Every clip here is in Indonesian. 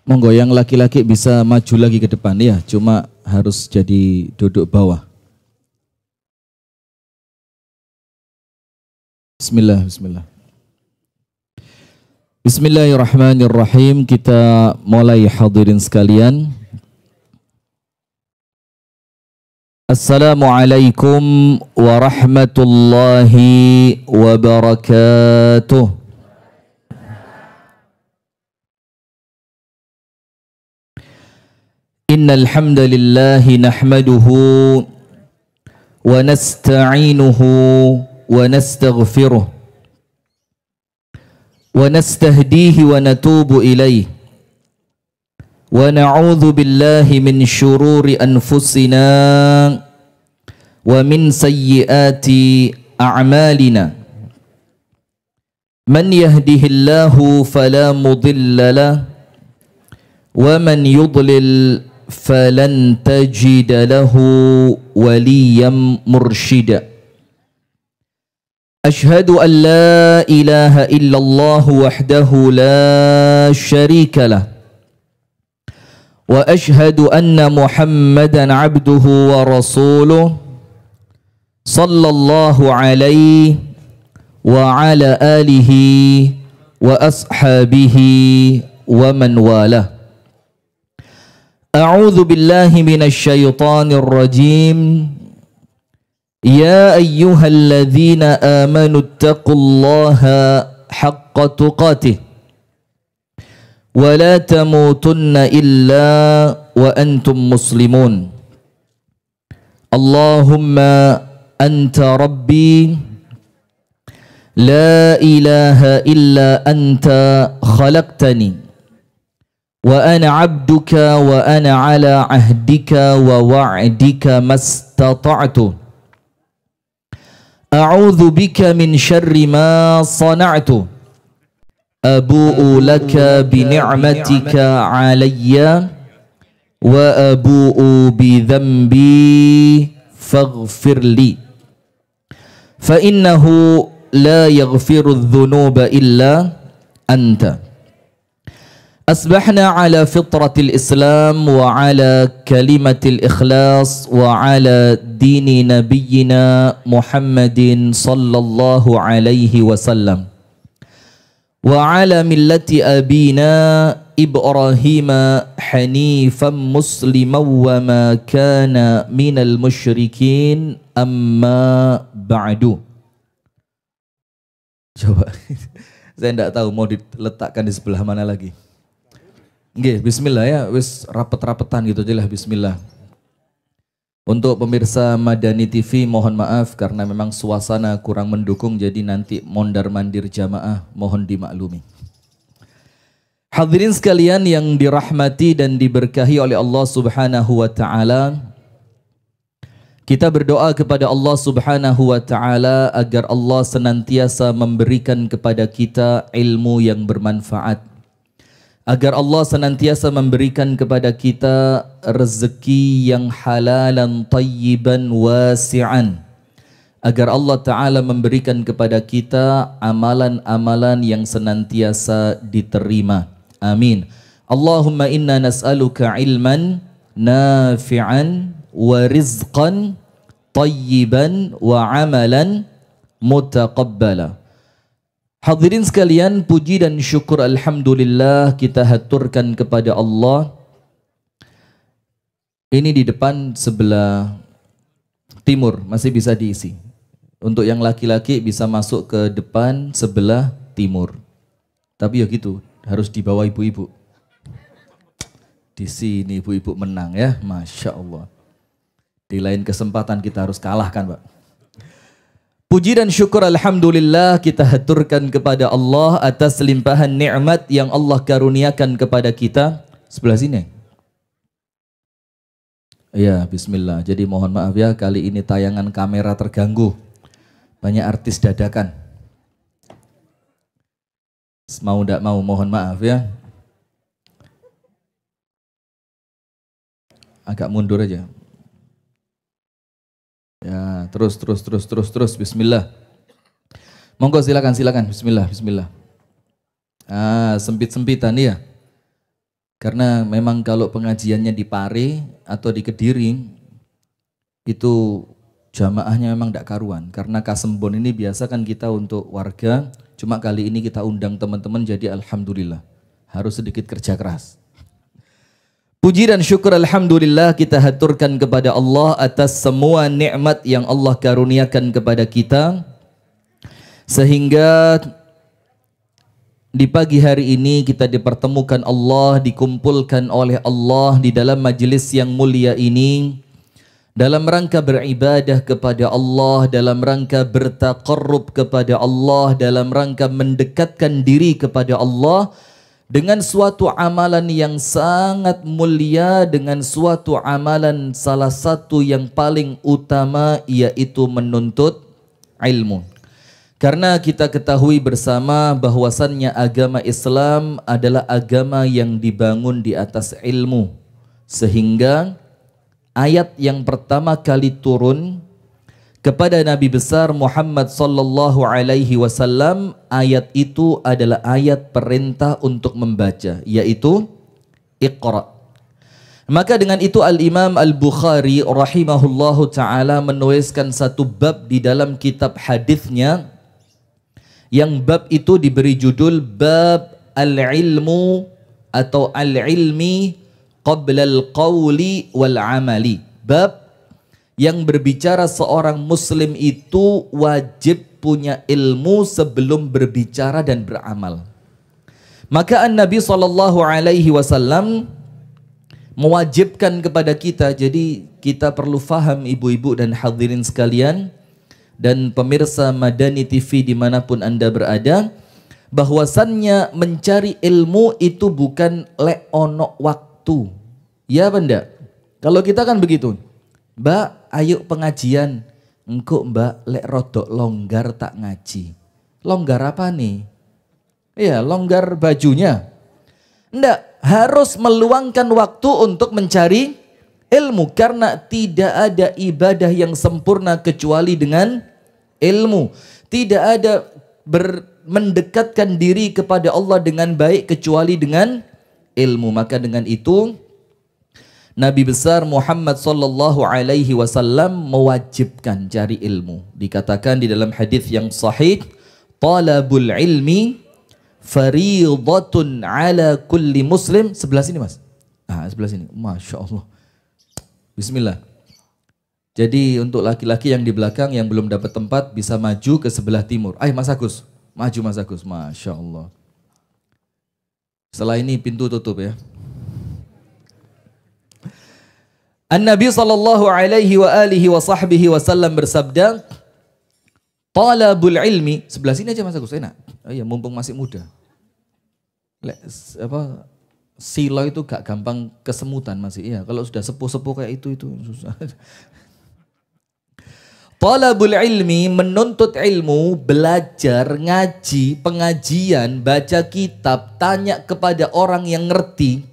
Monggo yang laki-laki bisa maju lagi ke depan ya, cuma harus jadi duduk bawah. Bismillah, bismillah. Bismillahirrahmanirrahim. Kita mulai hadirin sekalian. Assalamualaikum warahmatullahi wabarakatuh. Innal hamdalillah nahmaduhu wa nasta'inuhu wa nastaghfiruh wa nastahdihi wa natubu ilayh wa na'udzu billahi min syururi anfusina wa min sayyiati a'malina. Man yahdihillahu fala mudilla lahu wa man yudlil falan tajida lahu waliyan mursyida. Ashhadu an la ilaha illallah wahdahu la syarika lah wa ashhadu anna Muhammadan abduhu wa rasuluh sallallahu alaihi wa ala alihi wa ashabihi wa man walah. A'udzu billahi minasy syaithanir rajim. Ya ayyuhalladzina amanu taqullaha haqqa tuqatih wa la tamutunna illa wa antum muslimun. Allahumma anta rabbi la ilaha illa anta khalaqtani wa ana abduka wa ana ala ahdika wa wa'dika mastata'tu. A'udzu bika min syarri ma sana'tu. Abu'u laka bi ni'matika 'alayya wa abu'u bi dhanbi faghfir li. Fa innahu la yaghfiru adh-dhunuba illa anta. Asbahna ala fitratil Islam wa ala kalimatil ikhlas wa ala dini nabiyyina Muhammadin sallallahu alaihi wasallam wa ala millati abina Ibrahim hanifan musliman wa ma kana minal musyrikin amma ba'du. Coba saya tidak tahu mau diletakkan di sebelah mana lagi. Nggih, bismillah ya, wis rapet-rapetan gitu aja lah, bismillah. Untuk pemirsa Madani TV mohon maaf karena memang suasana kurang mendukung, jadi nanti mondar-mandir jamaah mohon dimaklumi. Hadirin sekalian yang dirahmati dan diberkahi oleh Allah Subhanahu wa taala, kita berdoa kepada Allah Subhanahu wa taala agar Allah senantiasa memberikan kepada kita ilmu yang bermanfaat. Agar Allah senantiasa memberikan kepada kita rezeki yang halalan tayyiban wasi'an. Agar Allah Ta'ala memberikan kepada kita amalan-amalan yang senantiasa diterima. Amin. Allahumma inna nas'aluka ilman nafi'an wa rizqan tayyiban wa amalan mutaqabbala. Hadirin sekalian, puji dan syukur alhamdulillah kita haturkan kepada Allah. Ini di depan sebelah timur masih bisa diisi. Untuk yang laki-laki bisa masuk ke depan sebelah timur. Tapi ya gitu, harus dibawa ibu-ibu. Di sini ibu-ibu menang ya, Masya Allah. Di lain kesempatan kita harus kalahkan, Pak. Puji dan syukur alhamdulillah kita haturkan kepada Allah atas limpahan nikmat yang Allah karuniakan kepada kita. Sebelah sini. Ya, bismillah. Jadi mohon maaf ya, kali ini tayangan kamera terganggu. Banyak artis dadakan. Mau tidak mau mohon maaf ya. Agak mundur aja. Ya, terus. Bismillah. Monggo silakan. Bismillah. Ah, sempit-sempitan ya. Karena memang kalau pengajiannya di Pare atau di Kediri, itu jamaahnya memang tidak karuan. Karena Kasembon ini biasa kan kita untuk warga, cuma kali ini kita undang teman-teman, jadi alhamdulillah. Harus sedikit kerja keras. Puji dan syukur alhamdulillah kita haturkan kepada Allah atas semua nikmat yang Allah karuniakan kepada kita. Sehingga di pagi hari ini kita dipertemukan Allah, dikumpulkan oleh Allah di dalam majelis yang mulia ini dalam rangka beribadah kepada Allah, dalam rangka bertaqarrub kepada Allah, dalam rangka mendekatkan diri kepada Allah dengan suatu amalan yang sangat mulia, dengan suatu amalan salah satu yang paling utama, yaitu menuntut ilmu. Karena kita ketahui bersama bahwasannya agama Islam adalah agama yang dibangun di atas ilmu. Sehingga ayat yang pertama kali turun kepada Nabi besar Muhammad sallallahu alaihi wasallam, ayat itu adalah ayat perintah untuk membaca, yaitu Iqra. Maka dengan itu Al-Imam Al-Bukhari rahimahullahu ta'ala menuliskan satu bab di dalam kitab hadisnya, yang bab itu diberi judul Bab Al-Ilmu atau Al-Ilmi Qabla Al-Qawli Wal-Amali. Bab yang berbicara seorang muslim itu wajib punya ilmu sebelum berbicara dan beramal. Maka Nabi SAW mewajibkan kepada kita, jadi kita perlu faham ibu-ibu dan hadirin sekalian dan pemirsa Madani TV dimanapun anda berada, bahwasannya mencari ilmu itu bukan lek ono waktu. Ya benda, kalau kita kan begitu, Mbak ayo pengajian, engkau mbak lek rodok longgar tak ngaji. Longgar apa nih? Iya, longgar bajunya. Enggak, harus meluangkan waktu untuk mencari ilmu. Karena tidak ada ibadah yang sempurna kecuali dengan ilmu. Tidak ada mendekatkan diri kepada Allah dengan baik kecuali dengan ilmu. Maka dengan itu Nabi besar Muhammad sallallahu alaihi wasallam mewajibkan cari ilmu. Dikatakan di dalam hadis yang sahih, talabul ilmi fariidatun ala kulli muslim. Sebelah sini mas. Sebelah sini. Masya Allah. Bismillah. Jadi untuk laki-laki yang di belakang yang belum dapat tempat bisa maju ke sebelah timur. Ayo Mas Agus. Maju Mas Agus. Masya Allah. Setelah ini pintu tutup ya. An-Nabi sallallahu alaihi wa alihi wa sahbihi wasallam bersabda, talabul ilmi, sebelah sini aja Mas Agus, enak. Oh iya, mumpung masih muda. Silo itu gak gampang kesemutan masih. Iya, kalau sudah sepuh-sepuh kayak itu susah. Talabul ilmi, menuntut ilmu, belajar, ngaji, pengajian, baca kitab, tanya kepada orang yang ngerti.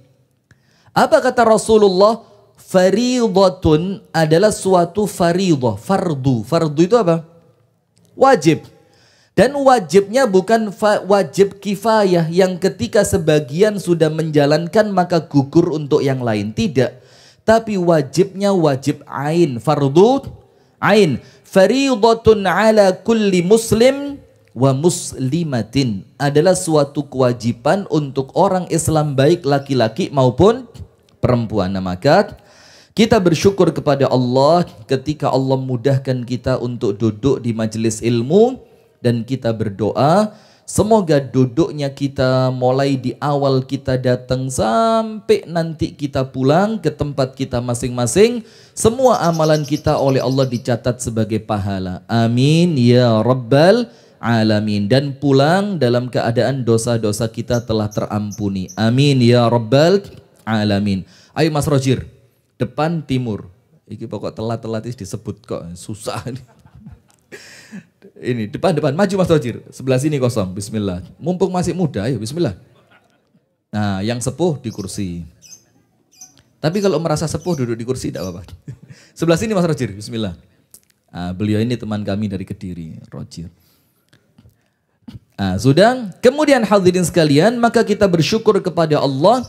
Apa kata Rasulullah? Faridatun adalah suatu faridah, fardu. Fardu itu apa? Wajib. Dan wajibnya bukan wajib kifayah yang ketika sebagian sudah menjalankan maka gugur untuk yang lain. Tidak. Tapi wajibnya wajib ain, fardu ain. Faridatun ala kulli muslim wa muslimatin adalah suatu kewajiban untuk orang Islam baik laki-laki maupun perempuan. Nah, maka kita bersyukur kepada Allah ketika Allah mudahkan kita untuk duduk di majelis ilmu, dan kita berdoa semoga duduknya kita mulai di awal kita datang sampai nanti kita pulang ke tempat kita masing-masing, semua amalan kita oleh Allah dicatat sebagai pahala. Amin ya rabbal alamin. Dan pulang dalam keadaan dosa-dosa kita telah terampuni. Amin ya rabbal alamin. Ayo Mas Rojir, depan timur. Iki pokok telat-telat disebut kok, susah ini. Ini depan, maju Mas Rojir. Sebelah sini kosong, bismillah. Mumpung masih muda, ayo bismillah. Nah, yang sepuh di kursi. Tapi kalau merasa sepuh duduk di kursi tidak apa-apa. Sebelah sini Mas Rojir, bismillah. Nah, beliau ini teman kami dari Kediri, Rojir. Nah, sudah. Kemudian hadirin sekalian, maka kita bersyukur kepada Allah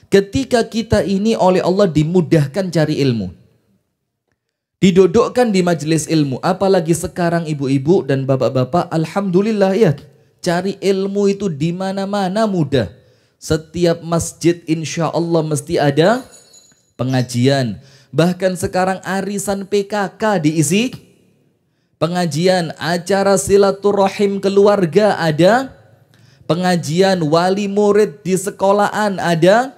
Ketika kita ini oleh Allah dimudahkan cari ilmu, didudukkan di majelis ilmu, apalagi sekarang ibu-ibu dan bapak-bapak, alhamdulillah ya, cari ilmu itu di mana-mana mudah. Setiap masjid insya Allah mesti ada pengajian. Bahkan sekarang arisan PKK diisi pengajian, acara silaturahim keluarga ada pengajian, wali murid di sekolahan ada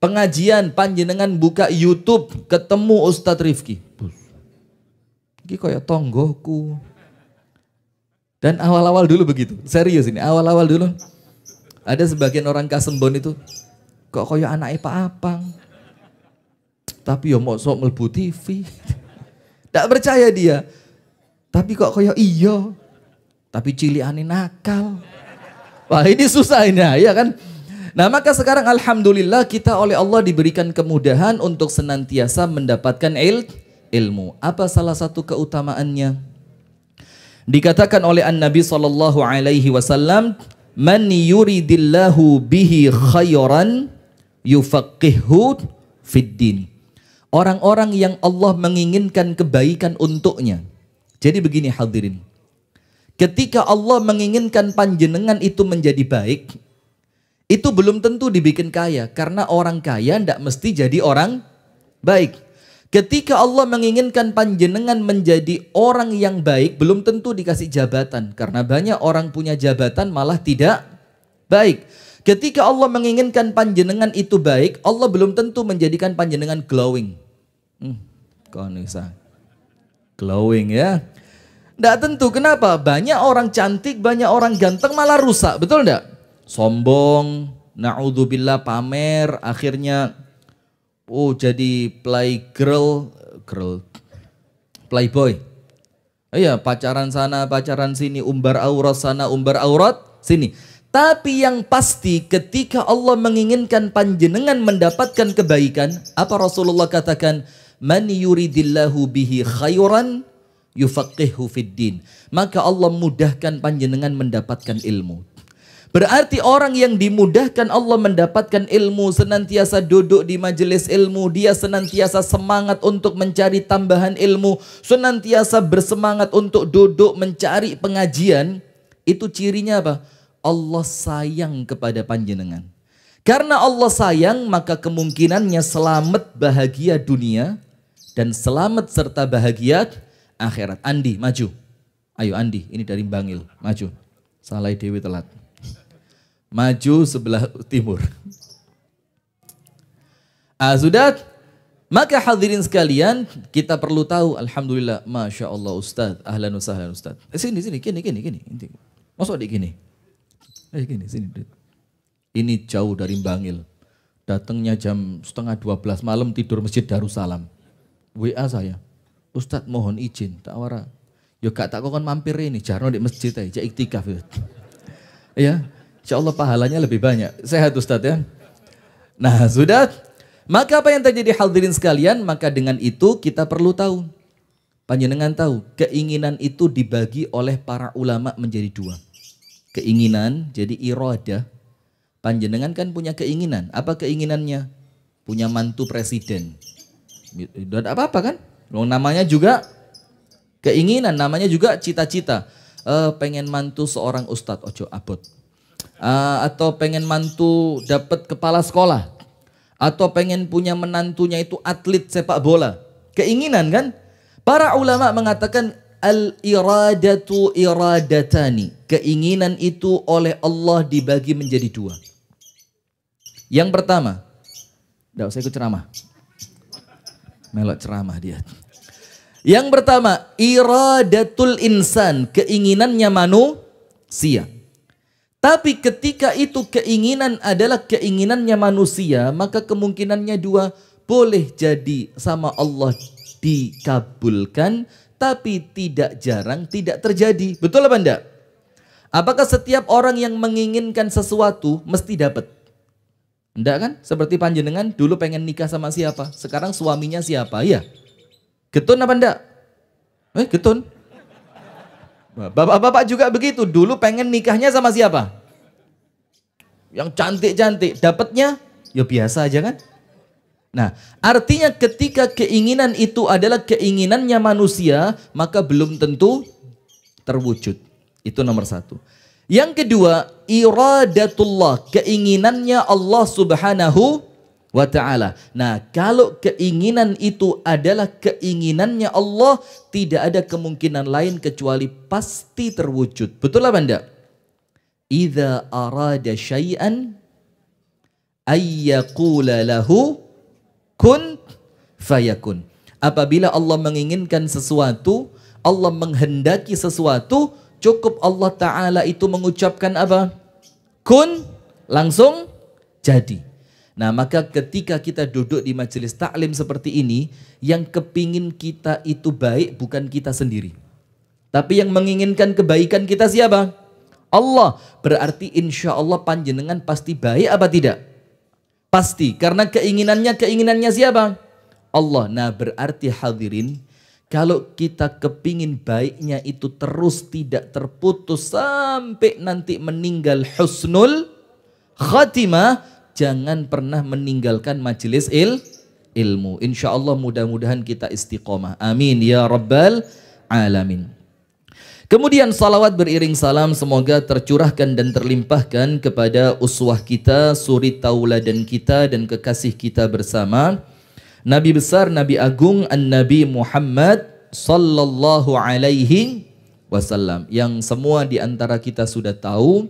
pengajian, panjenengan buka YouTube ketemu Ustadz Rifki. Ini kayak tonggoku. Dan awal-awal dulu begitu, serius ini, awal-awal dulu. Ada sebagian orang Kasembon itu, kok kayak anaknya Pak Apang. Tapi ya mau sok melbu TV. Tak percaya dia. Tapi kok kayak iya. Tapi ciliane nakal. Wah ini susah ini ya kan. Nah maka sekarang alhamdulillah kita oleh Allah diberikan kemudahan untuk senantiasa mendapatkan ilmu. Apa salah satu keutamaannya? Dikatakan oleh An-Nabi SAW, man yuridillahu bihi khairan yufaqihu fiddin. Orang-orang yang Allah menginginkan kebaikan untuknya. Jadi begini hadirin. Ketika Allah menginginkan panjenengan itu menjadi baik, itu belum tentu dibikin kaya. Karena orang kaya tidak mesti jadi orang baik. Ketika Allah menginginkan panjenengan menjadi orang yang baik, belum tentu dikasih jabatan. Karena banyak orang punya jabatan malah tidak baik. Ketika Allah menginginkan panjenengan itu baik, Allah belum tentu menjadikan panjenengan glowing. Konisa. Glowing ya. Tidak tentu, kenapa? Banyak orang cantik, banyak orang ganteng malah rusak, betul tidak? Sombong, na'udzubillah pamer, akhirnya jadi playboy. Iya, pacaran sana, pacaran sini, umbar aurat sana, umbar aurat sini. Tapi yang pasti ketika Allah menginginkan panjenengan mendapatkan kebaikan, apa Rasulullah katakan? Man yuridillahu bihi khairan yufaqihu fiddin. Maka Allah mudahkan panjenengan mendapatkan ilmu. Berarti orang yang dimudahkan Allah mendapatkan ilmu, senantiasa duduk di majelis ilmu, dia senantiasa semangat untuk mencari tambahan ilmu, senantiasa bersemangat untuk duduk mencari pengajian, itu cirinya apa? Allah sayang kepada panjenengan. Karena Allah sayang, maka kemungkinannya selamat bahagia dunia dan selamat serta bahagia akhirat. Andi, maju. Ayo Andi, ini dari Bangil, maju. Salai Dewi telat. Maju sebelah timur. Sudah? Maka hadirin sekalian, kita perlu tahu, alhamdulillah, Masya Allah Ustadz, ahlan wa sahlan Ustadz. Sini, gini. Masuk di gini. Gini, sini. Ini jauh dari Bangil. Datangnya jam 11:30 malam, tidur Masjid Darussalam. WA saya, Ustadz mohon izin, tak wara. Yo gak tak kon mampir ini, jarno di masjid aja, iktikaf. Ya, insya Allah pahalanya lebih banyak. Sehat Ustadz ya. Nah sudah, maka apa yang terjadi hadirin sekalian, maka dengan itu kita perlu tahu. Panjenengan tahu, keinginan itu dibagi oleh para ulama menjadi dua. Keinginan, jadi iradah. Panjenengan kan punya keinginan. Apa keinginannya? Punya mantu presiden. Tidak apa-apa kan? Namanya juga keinginan, namanya juga cita-cita. Pengen mantu seorang ustadz, ojo abot. Atau pengen mantu dapat kepala sekolah. Atau pengen punya menantunya itu atlet sepak bola. Keinginan kan? Para ulama mengatakan al-iradatu iradatani. Keinginan itu oleh Allah dibagi menjadi dua. Yang pertama, tidak usah ikut ceramah. Melok ceramah dia. Yang pertama, iradatul insan, keinginannya manusia. Tapi ketika itu keinginan adalah keinginannya manusia, maka kemungkinannya dua, boleh jadi sama Allah dikabulkan, tapi tidak jarang tidak terjadi. Betul apa enggak? Apakah setiap orang yang menginginkan sesuatu mesti dapat? Enggak kan? Seperti panjenengan dulu pengen nikah sama siapa? Sekarang suaminya siapa? Iya. Getun apa enggak? Getun. Bapak-bapak juga begitu. Dulu pengen nikahnya sama siapa? Yang cantik-cantik. Dapatnya Ya biasa aja kan? Nah, artinya ketika keinginan itu adalah keinginannya manusia, maka belum tentu terwujud. Itu nomor satu. Yang kedua, iradatullah, keinginannya Allah Subhanahu wa ta'ala. Nah, kalau keinginan itu adalah keinginannya Allah, tidak ada kemungkinan lain kecuali pasti terwujud. Betul apa enggak? Idza arada syai'an ayyaqula lahu kun fayakun. Apabila Allah menginginkan sesuatu, Allah menghendaki sesuatu, cukup Allah Ta'ala itu mengucapkan apa? Kun, langsung jadi. Nah, maka ketika kita duduk di majelis taklim seperti ini, yang kepingin kita itu baik bukan kita sendiri. Tapi yang menginginkan kebaikan kita siapa? Allah. Berarti insya Allah panjenengan pasti baik apa tidak? Pasti, karena keinginannya siapa? Allah. Nah, berarti hadirin, kalau kita kepingin baiknya itu terus tidak terputus sampai nanti meninggal husnul khatimah, jangan pernah meninggalkan majelis ilmu. Insya Allah mudah-mudahan kita istiqomah. Amin ya rabbal alamin. Kemudian salawat beriring salam semoga tercurahkan dan terlimpahkan kepada uswah kita, suri tauladan kita dan kekasih kita bersama, Nabi besar, Nabi agung, An-Nabi Muhammad sallallahu alaihi wasallam. Yang semua di antara kita sudah tahu,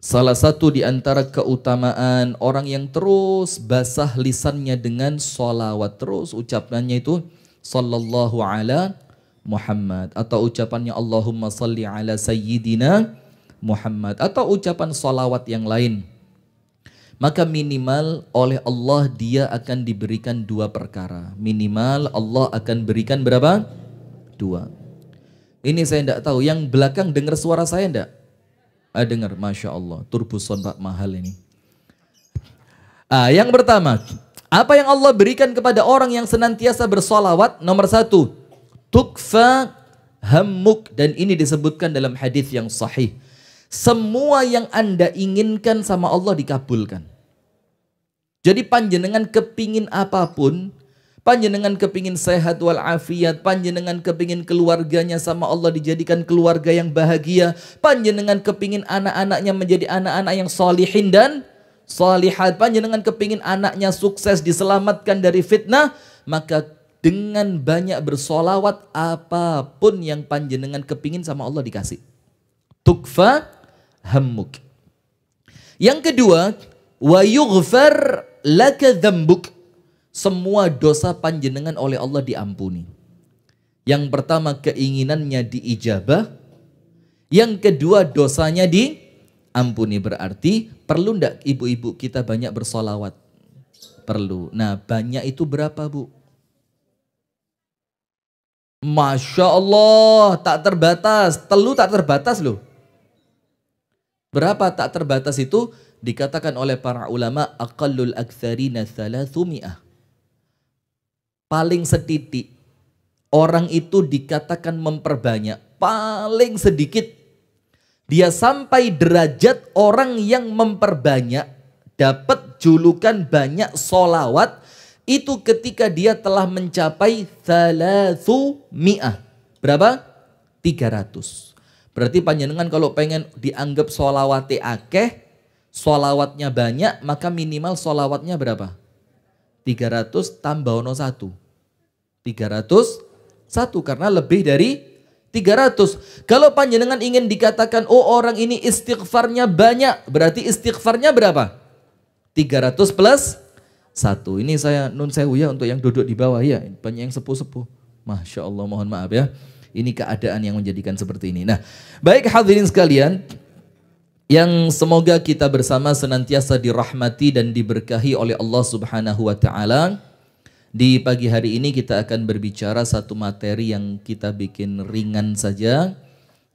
salah satu di antara keutamaan orang yang terus basah lisannya dengan sholawat, terus ucapannya itu sallallahu ala Muhammad, atau ucapannya Allahumma salli ala sayyidina Muhammad, atau ucapan salawat yang lain, maka minimal oleh Allah dia akan diberikan dua perkara. Minimal Allah akan berikan berapa? Dua. Ini saya tidak tahu, yang belakang dengar suara saya tidak? Dengar, Masya Allah, turbuson Pak mahal ini. Yang pertama, apa yang Allah berikan kepada orang yang senantiasa bersolawat? Nomor satu, tukfa hammuk, dan ini disebutkan dalam hadis yang sahih. Semua yang Anda inginkan sama Allah dikabulkan. Jadi panjenengan kepingin apapun, panjenengan kepingin sehat walafiat, panjenengan kepingin keluarganya sama Allah dijadikan keluarga yang bahagia, panjenengan kepingin anak-anaknya menjadi anak-anak yang solihin dan solihat, panjenengan kepingin anaknya sukses diselamatkan dari fitnah, maka dengan banyak bersolawat, apapun yang panjenengan kepingin sama Allah dikasih. Tukfa hammuk. Yang kedua, wa yughfar laka dzambuk. Semua dosa panjenengan oleh Allah diampuni. Yang pertama keinginannya diijabah. Yang kedua dosanya diampuni. Berarti perlu ndak ibu-ibu kita banyak bersolawat? Perlu. Nah, banyak itu berapa, Bu? Masya Allah, tak terbatas. Telu tak terbatas loh. Berapa tak terbatas itu? Dikatakan oleh para ulama, aqallul aktsarina 300. Paling sedikit orang itu dikatakan memperbanyak. Paling sedikit dia sampai derajat orang yang memperbanyak, dapat julukan banyak solawat, itu ketika dia telah mencapai 300. Berapa? 300. Berarti panjenengan kalau pengen dianggap solawate akeh, solawatnya banyak, maka minimal solawatnya berapa? 300 tambah ono 1. 301, karena lebih dari 300. Kalau panjenengan ingin dikatakan, oh orang ini istighfarnya banyak, berarti istighfarnya berapa? 300 plus 1. Ini saya nun sewu ya untuk yang duduk di bawah ya, banyak yang sepuh-sepuh. Masya Allah, mohon maaf ya. Ini keadaan yang menjadikan seperti ini. Nah, baik hadirin sekalian, yang semoga kita bersama senantiasa dirahmati dan diberkahi oleh Allah Subhanahu wa taala. Di pagi hari ini kita akan berbicara satu materi yang kita bikin ringan saja.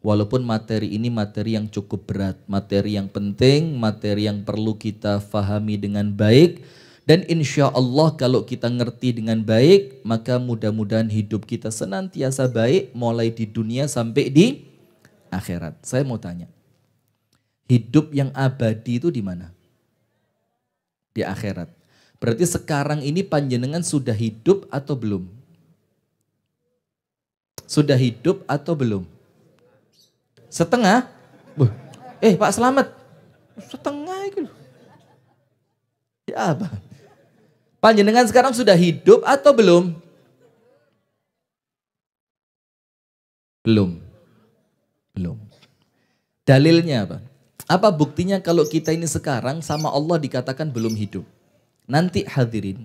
Walaupun materi ini materi yang cukup berat, materi yang penting, materi yang perlu kita fahami dengan baik. Dan insya Allah kalau kita ngerti dengan baik, maka mudah-mudahan hidup kita senantiasa baik mulai di dunia sampai di akhirat. Saya mau tanya, hidup yang abadi itu di mana? di akhirat. Berarti sekarang ini panjenengan sudah hidup atau belum? Sudah hidup atau belum? Setengah? Pak Selamat, setengah itu loh. Ya apa? Panjenengan sekarang sudah hidup atau belum? Belum. Belum. Dalilnya apa? Apa buktinya kalau kita ini sekarang sama Allah dikatakan belum hidup? Nanti hadirin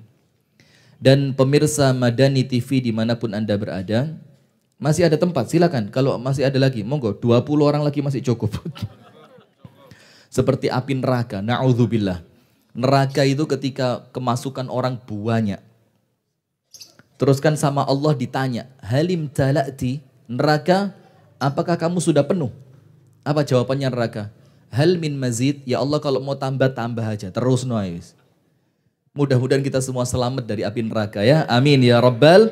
dan pemirsa Madani TV dimanapun Anda berada, masih ada tempat, silakan. Kalau masih ada lagi, monggo 20 orang lagi masih cukup. Seperti api neraka, na'udzubillah. Neraka itu ketika kemasukan orang banyak. Terus kan sama Allah ditanya, halim tala'ti, neraka, apakah kamu sudah penuh? Apa jawabannya neraka? Hal min mazid, ya Allah kalau mau tambah aja, terus noise. Mudah-mudahan kita semua selamat dari api neraka ya. Amin ya rabbal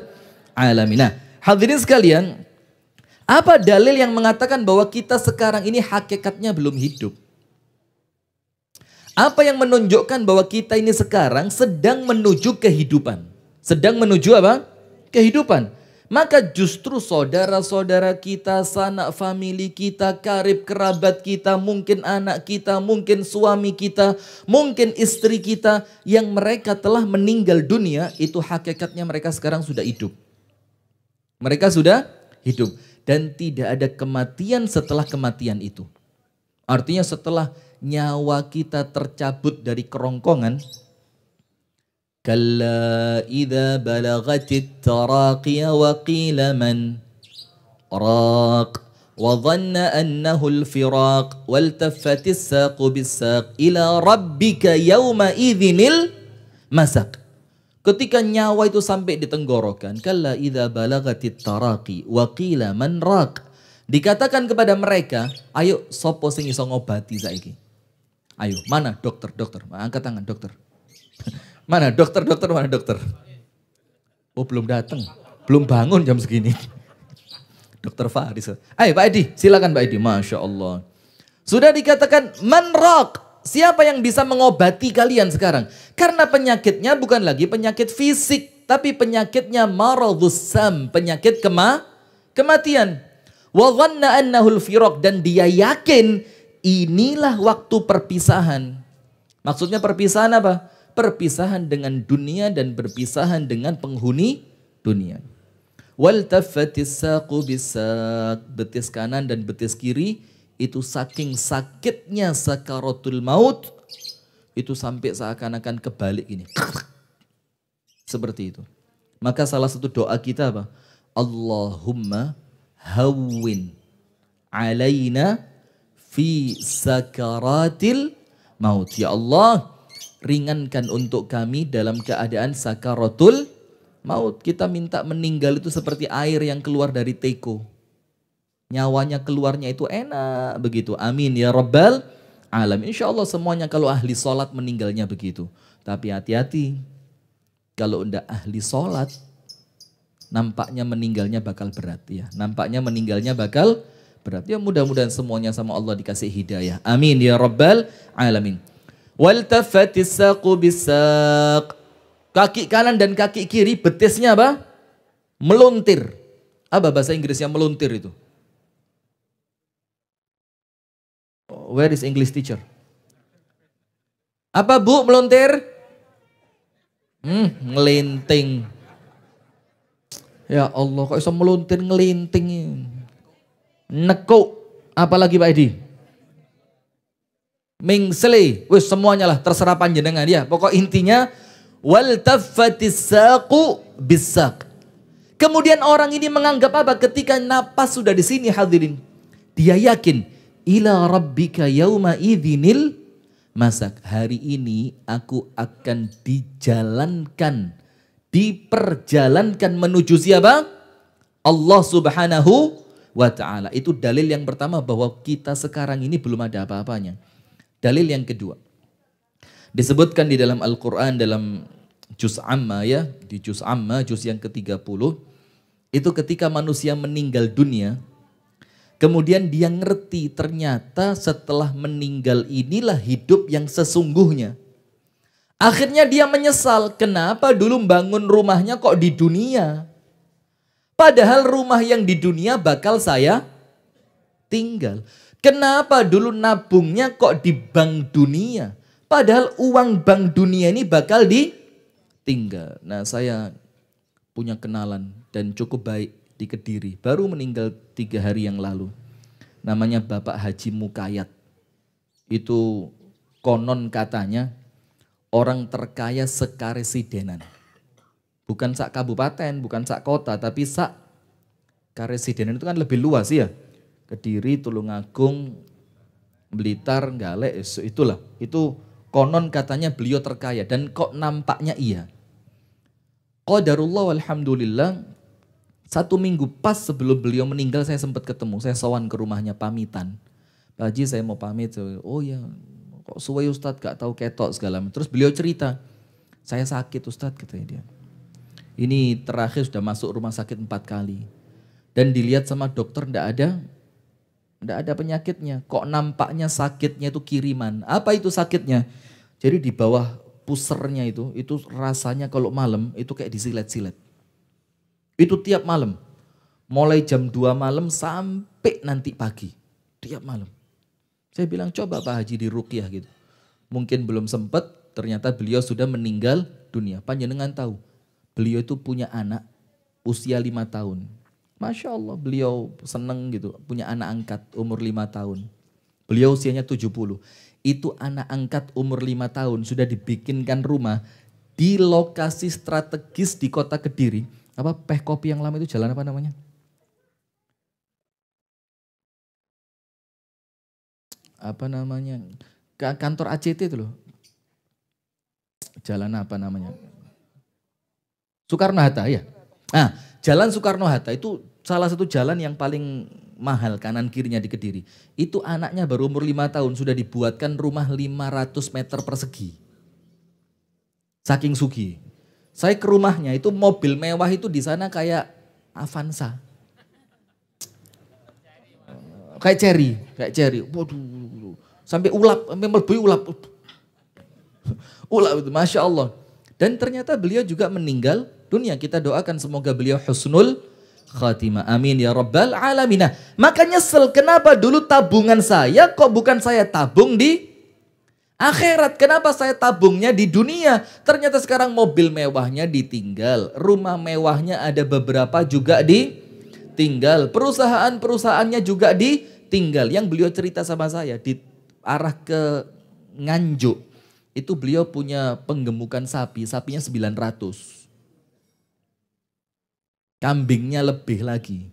alamin. Nah, hadirin sekalian, apa dalil yang mengatakan bahwa kita sekarang ini hakikatnya belum hidup? Apa yang menunjukkan bahwa kita ini sekarang sedang menuju kehidupan? Sedang menuju apa? Kehidupan. Maka justru saudara-saudara kita, sanak famili kita, karib kerabat kita, mungkin anak kita, mungkin suami kita, mungkin istri kita yang mereka telah meninggal dunia, itu hakikatnya mereka sekarang sudah hidup. Mereka sudah hidup dan tidak ada kematian setelah kematian itu. Artinya setelah nyawa kita tercabut dari kerongkongan, kalla idza balagatit taraqiya wa qila man raq wa dhanna annahu al-firaq wal taffatis saqu bis-saq ila rabbika yawma idzinil masaq. Ketika nyawa itu sampai di tenggorokan, kalla idza balagatit taraqi wa qila man raq. Dikatakan kepada mereka, ayo sopo sing iso ngobati saiki? Ayo, mana dokter? Angkat tangan dokter. Mana dokter? Mana dokter? Oh belum datang, belum bangun jam segini. Dokter Faris. Ayo Pak Edi, silakan Pak Edi. Masya Allah. Sudah dikatakan manrok. Siapa yang bisa mengobati kalian sekarang? Karena penyakitnya bukan lagi penyakit fisik, tapi penyakitnya maradhus sam, penyakit kematian. Wa dhanna annahul firaq, dan dia yakin inilah waktu perpisahan. Maksudnya perpisahan apa? Perpisahan dengan dunia dan berpisahan dengan penghuni dunia. Wal taffatis saqu bisaq, betis kanan dan betis kiri itu saking sakitnya sakaratul maut itu sampai seakan-akan kebalik ini. Seperti itu. Maka salah satu doa kita apa? Allahumma hawwin alaina fi sakaratil maut. Ya Allah, ringankan untuk kami dalam keadaan sakaratul maut. Kita minta meninggal itu seperti air yang keluar dari teko. Nyawanya keluarnya itu enak begitu. Amin ya rabbal alamin. Insya Allah semuanya kalau ahli sholat meninggalnya begitu. Tapi hati-hati. Kalau tidak ahli sholat, nampaknya meninggalnya bakal berat ya. Nampaknya meninggalnya bakal berat. Ya mudah-mudahan semuanya sama Allah dikasih hidayah. Amin ya rabbal alamin. Wal tafatis saqu bisaq. Kaki kanan dan kaki kiri betisnya apa? Meluntir. Apa bahasa Inggrisnya meluntir itu? Where is English teacher? Apa Bu meluntir? Ngelinting. Ya Allah, kok bisa meluntir ngelinting? Nekuk. Apalagi Pak Edi? Mingseli. Wih semuanya lah terserah panjenengan ya. Pokok intinya wal taffatis saqu bisaq. Kemudian orang ini menganggap apa ketika napas sudah di sini hadirin? Dia yakin ila rabbika yauma idzinil masak. Hari ini aku akan diperjalankan menuju siapa? Allah Subhanahu wa ta'ala. Itu dalil yang pertama bahwa kita sekarang ini belum ada apa-apanya. Dalil yang kedua. Disebutkan di dalam Al-Quran dalam Juz Amma ya. Di Juz Amma, Juz yang ke-30. Itu ketika manusia meninggal dunia. Kemudian dia ngerti ternyata setelah meninggal inilah hidup yang sesungguhnya. Akhirnya dia menyesal, kenapa dulu bangun rumahnya kok di dunia? Padahal rumah yang di dunia bakal saya tinggal. Kenapa dulu nabungnya kok di bank dunia? Padahal uang bank dunia ini bakal ditinggal. Nah, saya punya kenalan dan cukup baik di Kediri. Baru meninggal 3 hari yang lalu. Namanya Bapak Haji Mukayat. Itu konon katanya orang terkaya sekaresidenan. Bukan sak kabupaten, bukan sak kota, tapi sak karesidenan itu kan lebih luas ya. Kediri, Tulungagung, Blitar, Galek, itulah. Itu konon katanya beliau terkaya dan kok nampaknya iya. Qadarullah walhamdulillah, 1 minggu pas sebelum beliau meninggal saya sempat ketemu. Saya sowan ke rumahnya pamitan. Pak Haji saya mau pamit. Oh ya, kok suwe Ustadz gak tahu ketok segala macam. Terus beliau cerita, saya sakit Ustadz katanya dia. Ini terakhir sudah masuk rumah sakit 4 kali. Dan dilihat sama dokter enggak ada penyakitnya. Kok nampaknya sakitnya itu kiriman. Apa itu sakitnya? Jadi di bawah pusernya itu rasanya kalau malam itu kayak disilet-silet. Itu tiap malam. Mulai jam 2 malam sampai nanti pagi. Tiap malam. Saya bilang coba Pak Haji diruqyah gitu. Mungkin belum sempat, ternyata beliau sudah meninggal dunia. Panjenengan tahu, beliau itu punya anak usia 5 tahun. Masya Allah beliau seneng gitu, punya anak angkat umur 5 tahun. Beliau usianya 70. Itu anak angkat umur 5 tahun sudah dibikinkan rumah di lokasi strategis di kota Kediri. Apa Peh Kopi yang lama itu jalan apa namanya? Apa namanya? Kantor ACT itu loh. Jalan apa namanya? Soekarno-Hatta ya. Nah, Jalan Soekarno-Hatta itu salah satu jalan yang paling mahal kanan kirinya di Kediri. Itu anaknya baru umur 5 tahun sudah dibuatkan rumah 500 meter persegi. Saking sugih. Saya ke rumahnya itu mobil mewah itu di sana kayak Avanza. Kayak cherry. Waduh. Sampai ulap, sampai melebihi ulap. Ulap itu, Masya Allah. Dan ternyata beliau juga meninggal dunia. Kita doakan semoga beliau husnul khatimah. Amin ya rabbal alamin. Maka nyesel kenapa dulu tabungan saya kok bukan saya tabung di akhirat. Kenapa saya tabungnya di dunia? Ternyata sekarang mobil mewahnya ditinggal. Rumah mewahnya ada beberapa juga ditinggal. Perusahaannya juga ditinggal. Yang beliau cerita sama saya di arah ke Nganjuk. Itu beliau punya penggemukan sapi. Sapinya 900. Kambingnya lebih lagi.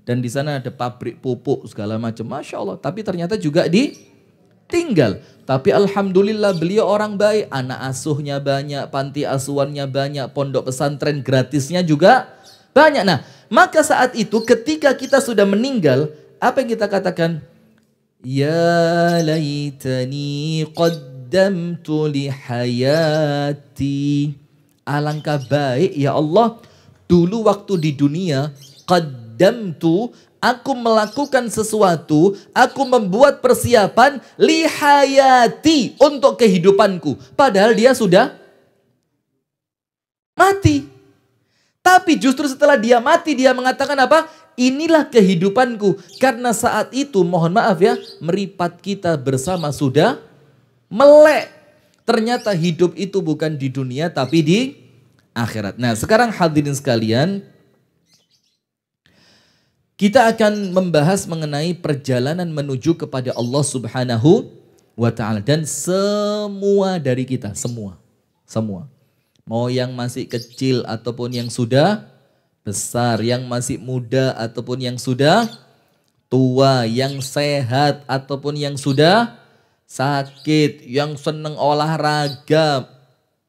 Dan di sana ada pabrik pupuk segala macam. Masya Allah. Tapi ternyata juga ditinggal. Tapi alhamdulillah beliau orang baik. Anak asuhnya banyak, panti asuhannya banyak, pondok pesantren gratisnya juga banyak. Nah, maka saat itu ketika kita sudah meninggal, apa yang kita katakan? Ya laitani qaddamtu li hayati. Alangkah baik ya Allah. Dulu waktu di dunia, qaddamtu, aku melakukan sesuatu, aku membuat persiapan lihayati, untuk kehidupanku. Padahal dia sudah mati. Tapi justru setelah dia mati, dia mengatakan apa? Inilah kehidupanku. Karena saat itu, mohon maaf ya, meripat kita bersama sudah melek. Ternyata hidup itu bukan di dunia, tapi di akhirat. Nah, sekarang hadirin sekalian, kita akan membahas mengenai perjalanan menuju kepada Allah Subhanahu wa Ta'ala. Dan semua dari kita, semua. Mau yang masih kecil ataupun yang sudah besar, yang masih muda ataupun yang sudah tua, yang sehat ataupun yang sudah sakit, yang seneng olahraga.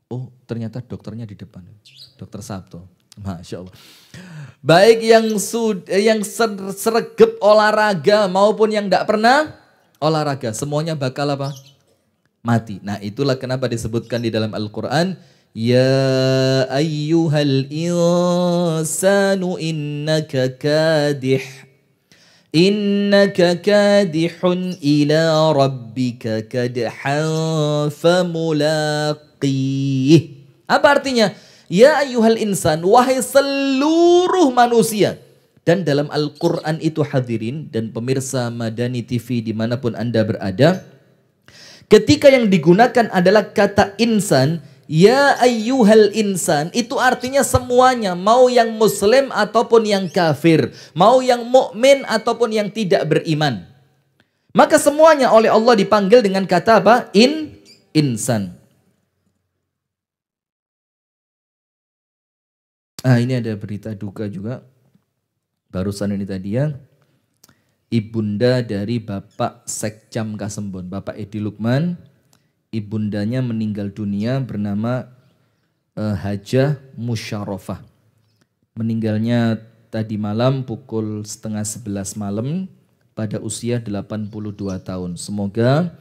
Oh, ternyata dokternya di depan. Dokter Sabto. Masya Allah. Baik yang sergep olahraga maupun yang tidak pernah olahraga. Semuanya bakal apa? Mati. Nah, itulah kenapa disebutkan di dalam Al-Quran. Ya ayyuhal insanu innaka kadih Innaka kadihun ila rabbika kadhan famulaqih. Apa artinya? Ya ayyuhal insan, wahai seluruh manusia. Dan dalam Al-Quran itu hadirin dan pemirsa Madani TV dimanapun Anda berada. Ketika yang digunakan adalah kata insan, ya ayyuhal insan, itu artinya semuanya, mau yang muslim ataupun yang kafir, mau yang mukmin ataupun yang tidak beriman. Maka semuanya oleh Allah dipanggil dengan kata apa? Insan. Ini ada berita duka juga. Barusan ini tadi ya. Ibunda dari Bapak Sekcam Kasembon, Bapak Edi Lukman, ibundanya meninggal dunia bernama Hajah Musyarofah. Meninggalnya tadi malam pukul 10:30 malam pada usia 82 tahun. Semoga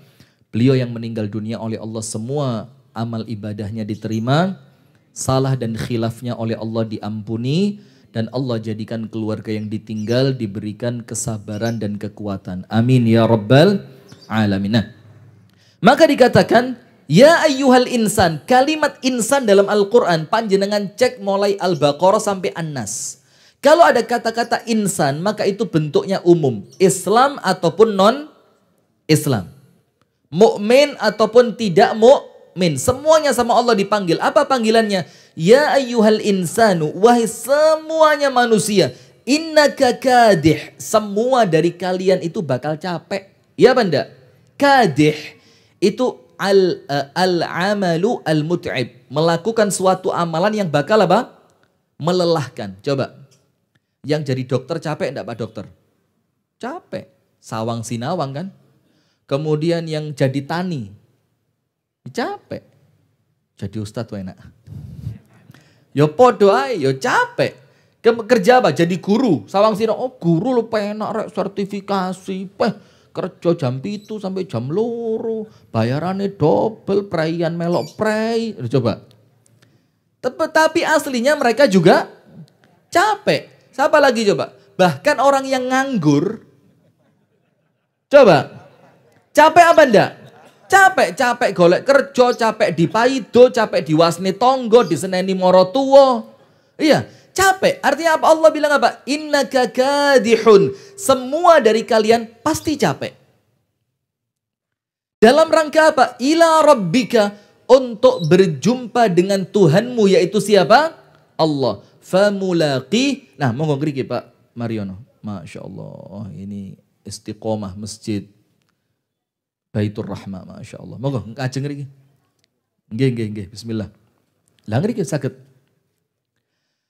beliau yang meninggal dunia oleh Allah semua amal ibadahnya diterima, salah dan khilafnya oleh Allah diampuni, dan Allah jadikan keluarga yang ditinggal diberikan kesabaran dan kekuatan. Amin ya rabbal alamin. Nah, maka dikatakan, ya ayyuhal insan. Kalimat insan dalam Al-Quran, panjenengan cek mulai Al-Baqarah sampai An-Nas. Kalau ada kata-kata insan, maka itu bentuknya umum. Islam ataupun non-Islam. Mukmin ataupun tidak mukmin. Semuanya sama Allah dipanggil. Apa panggilannya? Ya ayyuhal insanu, wahai semuanya manusia, innaka kadih, semua dari kalian itu bakal capek. Ya benda, kadih itu al-amalu al-mut'ib, melakukan suatu amalan yang bakal apa? Melelahkan. Coba, yang jadi dokter capek enggak Pak Dokter? Capek, sawang sinawang kan. Kemudian yang jadi tani, capek. Jadi ustadz enak. Yo podo ae, yo capek. Kerja apa? Jadi guru. Sawang sino, oh guru lu penak rek sertifikasi. Kerja jam 7 sampai jam 2. Bayarannya double, praian melok prei. Coba. Tapi aslinya mereka juga capek. Siapa lagi coba? Bahkan orang yang nganggur. Coba. Capek apa enggak? Capek golek kerja, capek dipaido, capek diwasni tonggo, diseneni moro tuwa. Iya, capek. Artinya apa? Allah bilang apa? Innaka kadihun. Semua dari kalian pasti capek. Dalam rangka apa? Ila rabbika, untuk berjumpa dengan Tuhanmu, yaitu siapa? Allah. Famulaqih. Nah, monggo ngriki Pak Mariono. Masya Allah, ini istiqomah masjid Baitur Rahmah, Masya Allah. Monggo, ngajeng ngriki. Nggih, bismillah. Lah ngriki saged.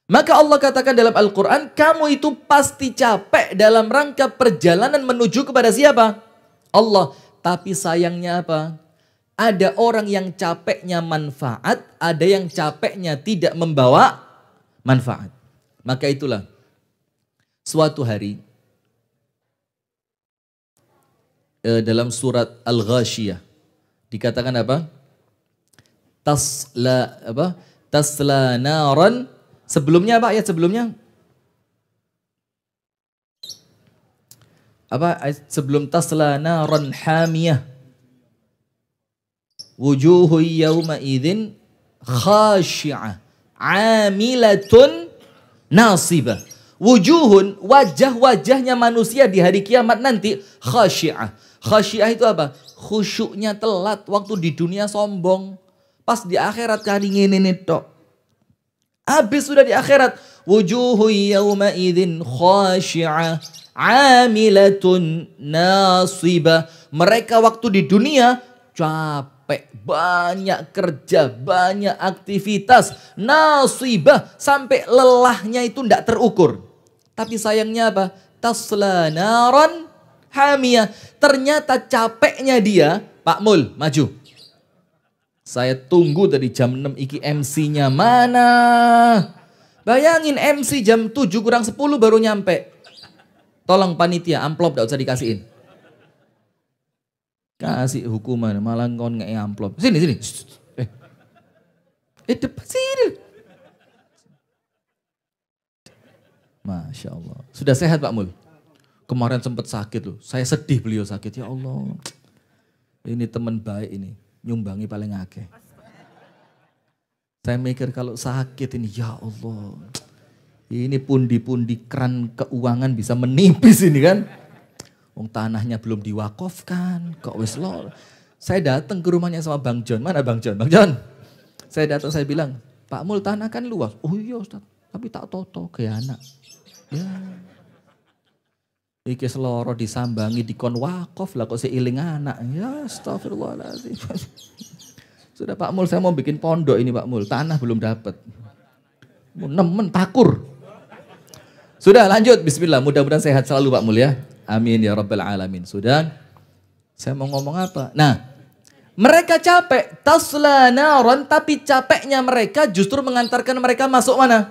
Maka Allah katakan dalam Al-Quran, kamu itu pasti capek dalam rangka perjalanan menuju kepada siapa? Allah. Tapi sayangnya apa? Ada orang yang capeknya manfaat, ada yang capeknya tidak membawa manfaat. Maka itulah, suatu hari, dalam surat Al-Ghashiyah dikatakan apa? Tasla naran. Sebelumnya apa ayat sebelumnya? Apa sebelum tasla naran hamiyah? Wujuhu yawma idzin khashi'ah 'amilatun nasibah. Wujuhun, wajah-wajahnya manusia di hari kiamat nanti khashi'ah. Khasyiah itu apa? Khusyuknya telat, waktu di dunia sombong. Pas di akhirat kali ngene tok. Habis sudah di akhirat. Wujuhu yawma idzin khasyi'ah 'amilatun nasibah. Mereka waktu di dunia capek, banyak kerja, banyak aktivitas, nasibah, sampai lelahnya itu tidak terukur. Tapi sayangnya apa? Tasla naran hamiyah. Ternyata capeknya dia, Pak Mul, maju. Saya tunggu dari jam 6 iki MC-nya mana? Bayangin MC jam 7 kurang 10 baru nyampe. Tolong panitia, amplop gak usah dikasihin. Kasih hukuman, malah kon nge amplop. Sini. Depan sini. Masya Allah. Sudah sehat Pak Mul? Kemarin sempat sakit loh. Saya sedih beliau sakit. Ya Allah. Ini teman baik ini. Nyumbangi paling akeh. Saya mikir kalau sakit ini, ya Allah. Ini pundi-pundi keran keuangan bisa menipis ini kan. Wong tanahnya belum diwakafkan. Kok wis lo. Saya datang ke rumahnya sama Bang John. Mana Bang John? Bang John. Saya datang, saya bilang, Pak Mul tanah kan luas. Oh iya Ustaz. Tapi tak toto ke anak. Ya. Iki seloro disambangi dikon wakaf lah kok seiling anak. Ya astagfirullahaladzim. Sudah Pak Mul saya mau bikin pondok ini Pak Mul. Tanah belum dapat. Nemen takur. Sudah lanjut bismillah. Mudah-mudahan sehat selalu Pak Mul ya. Amin ya rabbal alamin. Sudah. Saya mau ngomong apa? Nah. Mereka capek. Tasla naran. Tapi capeknya mereka justru mengantarkan mereka masuk mana?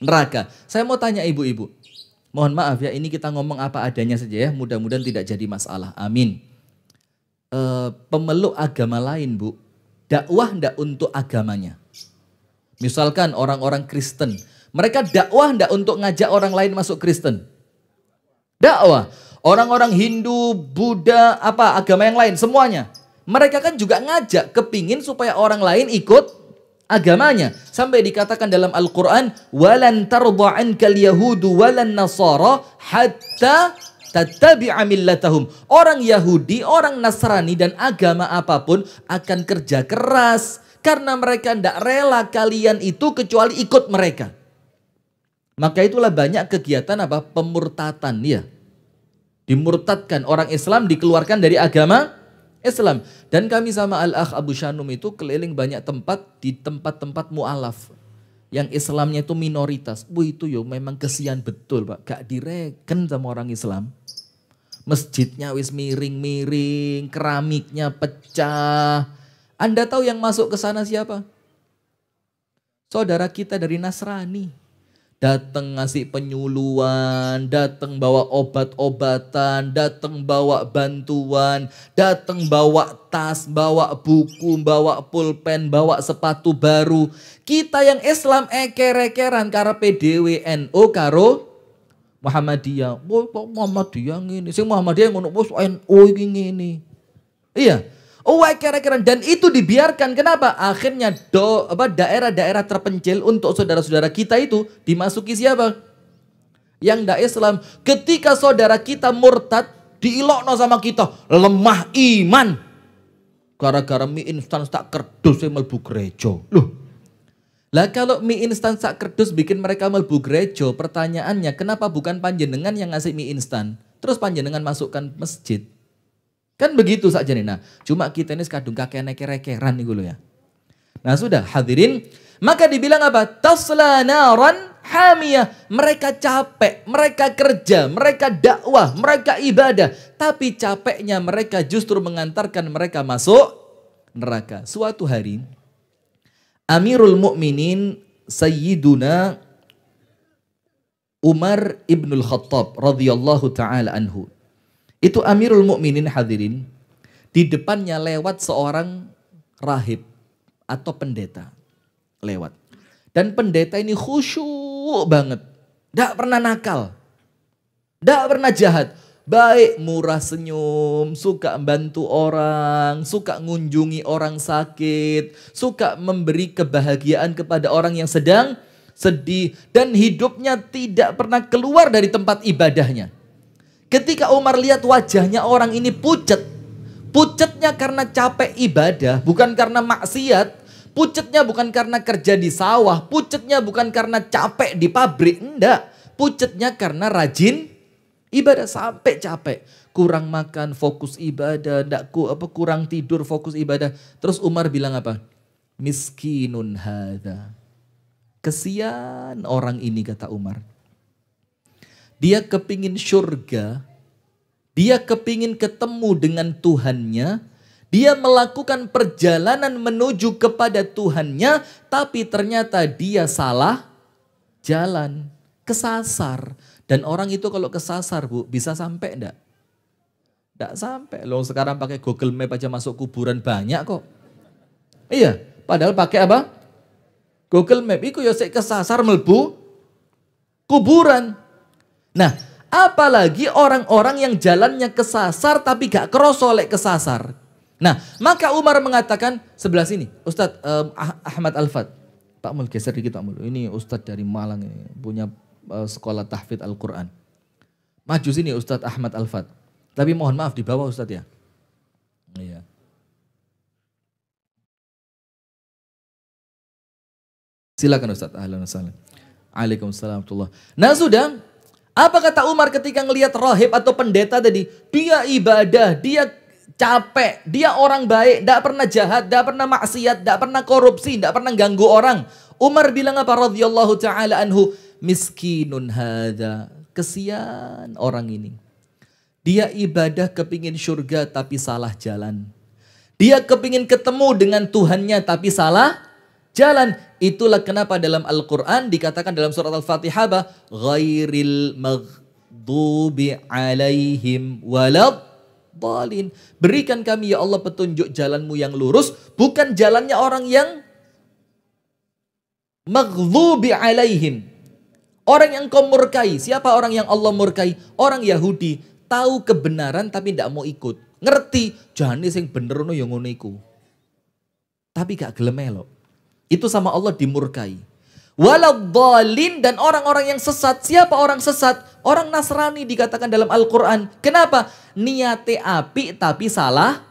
Neraka. Saya mau tanya ibu-ibu. Mohon maaf ya, ini kita ngomong apa adanya saja ya. Mudah-mudahan tidak jadi masalah. Amin. Pemeluk agama lain Bu, dakwah ndak untuk agamanya. Misalkan orang-orang Kristen, mereka dakwah ndak untuk ngajak orang lain masuk Kristen. Dakwah. Orang-orang Hindu, Buddha, apa agama yang lain, semuanya. Mereka kan juga ngajak, kepingin supaya orang lain ikut agamanya. Sampai dikatakan dalam Al-Quran, walan tarda ankal yahudu walan nasara hatta tattabi'a millatahum. Orang Yahudi, orang Nasrani dan agama apapun akan kerja keras karena mereka tidak rela kalian itu kecuali ikut mereka. Maka itulah banyak kegiatan apa? Pemurtatan ya. Dimurtadkan orang Islam, dikeluarkan dari agama Islam. Dan kami sama Al-Akh Abu Shanum itu keliling banyak tempat di tempat-tempat mu'alaf. Yang Islamnya itu minoritas. Itu yo memang kesian betul Pak. Gak direken sama orang Islam. Masjidnya wis miring-miring, keramiknya pecah. Anda tahu yang masuk ke sana siapa? Saudara kita dari Nasrani. Datang ngasih penyuluhan, datang bawa obat-obatan, datang bawa bantuan, datang bawa tas, bawa buku, bawa pulpen, bawa sepatu baru. Kita yang Islam eker-ekeran karepe dhewe NU karo Muhammadiyah. Muhammadiyah ngene, sing Muhammadiyah ngono wis NU iki ngene. Iya. Oh eker-ekeran dan itu dibiarkan. Kenapa? Akhirnya daerah-daerah terpencil untuk saudara-saudara kita itu dimasuki siapa? Yang tidak Islam. Ketika saudara kita murtad, diilokno sama kita, lemah iman. Gara-gara mie instan sak kerdus melbu gereja. Loh. Lah kalau mie instan sak kerdus bikin mereka melbu gereja, pertanyaannya kenapa bukan panjenengan yang ngasih mie instan? Terus panjenengan masukkan masjid. Kan begitu saja nih. Nah, cuma kita ini kadung kakek eker-ekeran nih gue ya. Nah sudah hadirin, maka dibilang apa? Tasla naran hamiyah. Mereka capek, mereka kerja, mereka dakwah, mereka ibadah. Tapi capeknya mereka justru mengantarkan mereka masuk neraka. Suatu hari, Amirul Mukminin Sayyiduna Umar ibnul Khattab radhiyallahu ta'ala anhu. Itu Amirul Mukminin hadirin, di depannya lewat seorang rahib atau pendeta lewat. Dan pendeta ini khusyuk banget. Tidak pernah nakal. Tidak pernah jahat. Baik, murah senyum, suka bantu orang, suka ngunjungi orang sakit, suka memberi kebahagiaan kepada orang yang sedang sedih. Dan hidupnya tidak pernah keluar dari tempat ibadahnya. Ketika Umar lihat wajahnya orang ini pucat. Pucatnya karena capek ibadah, bukan karena maksiat. Pucatnya bukan karena kerja di sawah. Pucatnya bukan karena capek di pabrik. Enggak. Pucatnya karena rajin ibadah sampai capek. Kurang makan, fokus ibadah. Kurang tidur, fokus ibadah. Terus Umar bilang apa? Miskinun hadha. Kesian orang ini kata Umar. Dia kepingin surga, dia kepingin ketemu dengan Tuhannya, dia melakukan perjalanan menuju kepada Tuhannya, tapi ternyata dia salah jalan, kesasar. Dan orang itu kalau kesasar Bu, bisa sampai enggak? Enggak sampai. Loh sekarang pakai Google Map aja masuk kuburan banyak kok. Iya, padahal pakai apa? Google Map, itu ya kesasar melbu kuburan. Nah, Apalagi orang-orang yang jalannya kesasar tapi gak kerosolek kesasar. Nah, maka Umar mengatakan sebelah sini, Ustadz Ahmad Al-Fat. Pak Mul, geser dikit Pak Mul. Ini Ustadz dari Malang ini, punya sekolah tahfidz Al-Quran. Maju sini Ustadz Ahmad Al-Fat. Tapi mohon maaf di bawah Ustadz ya. Iya. Silakan Ustadz. Ahlan wa sahlan. Waalaikumsalam warahmatullahi. Nah sudah, apa kata Umar ketika ngelihat rahib atau pendeta tadi? Dia ibadah, dia capek, dia orang baik, tidak pernah jahat, tidak pernah maksiat, tidak pernah korupsi, tidak pernah ganggu orang. Umar bilang apa? Radhiyallahu ta'ala anhu, miskinun hadza. Kesian orang ini. Dia ibadah kepingin surga tapi salah jalan. Dia kepingin ketemu dengan Tuhannya tapi salah jalan. Itulah kenapa dalam Al-Quran dikatakan dalam surat Al-Fatihah ghairil maghdubi alaihim waladhdallin. Berikan kami ya Allah petunjuk jalanmu yang lurus, bukan jalannya orang yang maghdubi alaihim. Orang yang kau murkai. Siapa orang yang Allah murkai? Orang Yahudi. Tahu kebenaran tapi tidak mau ikut. Ngerti, jane sing bener no yang ngono iku. Tapi gak gelem melok. Itu sama Allah dimurkai. Waladhdallin, dan orang-orang yang sesat. Siapa orang sesat? Orang Nasrani dikatakan dalam Al-Quran. Kenapa? Niate api tapi salah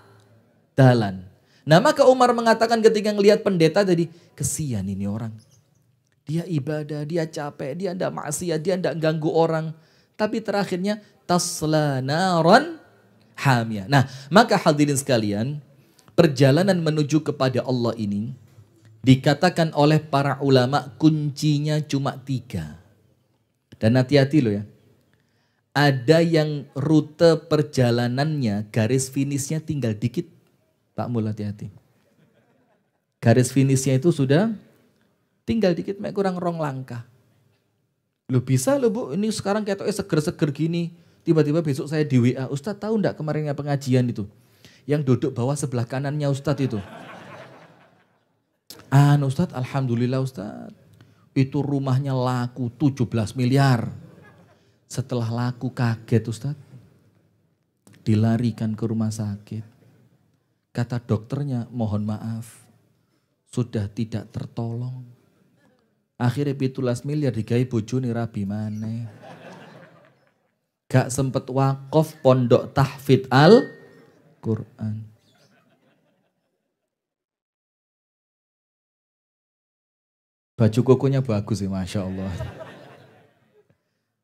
dalan. Nah maka Umar mengatakan ketika ngelihat pendeta tadi, kesian ini orang. Dia ibadah, dia capek, dia tidak maksiat, dia tidak ganggu orang. Tapi terakhirnya tasla naran hamiyah. Nah maka hadirin sekalian, perjalanan menuju kepada Allah ini dikatakan oleh para ulama kuncinya cuma 3. Dan hati-hati loh ya. Ada yang rute perjalanannya garis finishnya tinggal dikit. Pak Mul, hati-hati. Garis finishnya itu sudah tinggal dikit, kurang rong langkah. Loh bisa loh Bu, ini sekarang kayak seger-seger gini. Tiba-tiba besok saya di WA, Ustadz tahu enggak kemarinnya pengajian itu? Yang duduk bawah sebelah kanannya Ustadz itu. Ustadz, alhamdulillah Ustadz. Itu rumahnya laku 17 miliar. Setelah laku kaget Ustadz. Dilarikan ke rumah sakit. Kata dokternya, mohon maaf. Sudah tidak tertolong. Akhirnya 17 miliar digawe bojone rabi maneh. Gak sempet wakaf pondok tahfidz Al-Quran. Baju kokonya bagus sih, Masya Allah.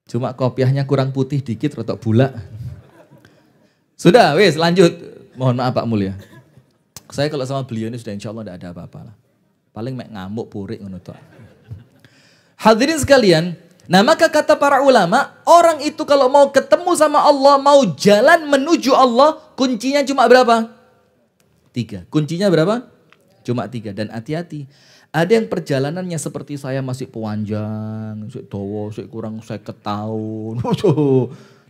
Cuma kopiahnya kurang putih dikit, rotok bulak. Sudah, wis lanjut. Mohon maaf Pak Mulia. Saya kalau sama beliau ini sudah insya Allah tidak ada apa-apa lah. Paling mek ngamuk purik ngono tok. Hadirin sekalian, nah maka kata para ulama, orang itu kalau mau ketemu sama Allah, mau jalan menuju Allah, kuncinya cuma berapa? 3. Kuncinya berapa? Cuma 3. Dan hati-hati. Ada yang perjalanannya seperti saya masih pewanjang, masih dowo, masih kurang 50 tahun.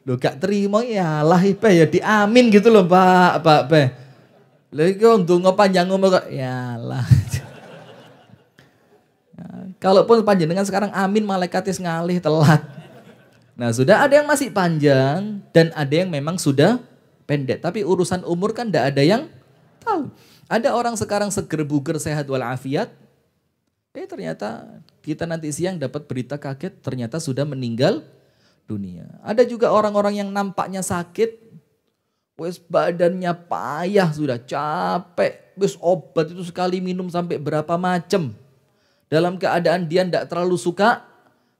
Loh gak terima ya lah ya diamin gitu loh Pak Pe. Lagi untuk ngepanjang ngomong ya lah. Kalaupun panjenengan sekarang amin malaikatnya ngalih telat. Nah sudah ada yang masih panjang dan ada yang memang sudah pendek. Tapi urusan umur kan tidak ada yang tahu. Ada orang sekarang seger buger sehat walafiat. Ternyata kita nanti siang dapat berita kaget ternyata sudah meninggal dunia. Ada juga orang-orang yang nampaknya sakit. Wes badannya payah sudah capek. Wes obat itu sekali minum sampai berapa macam. Dalam keadaan dia tidak terlalu suka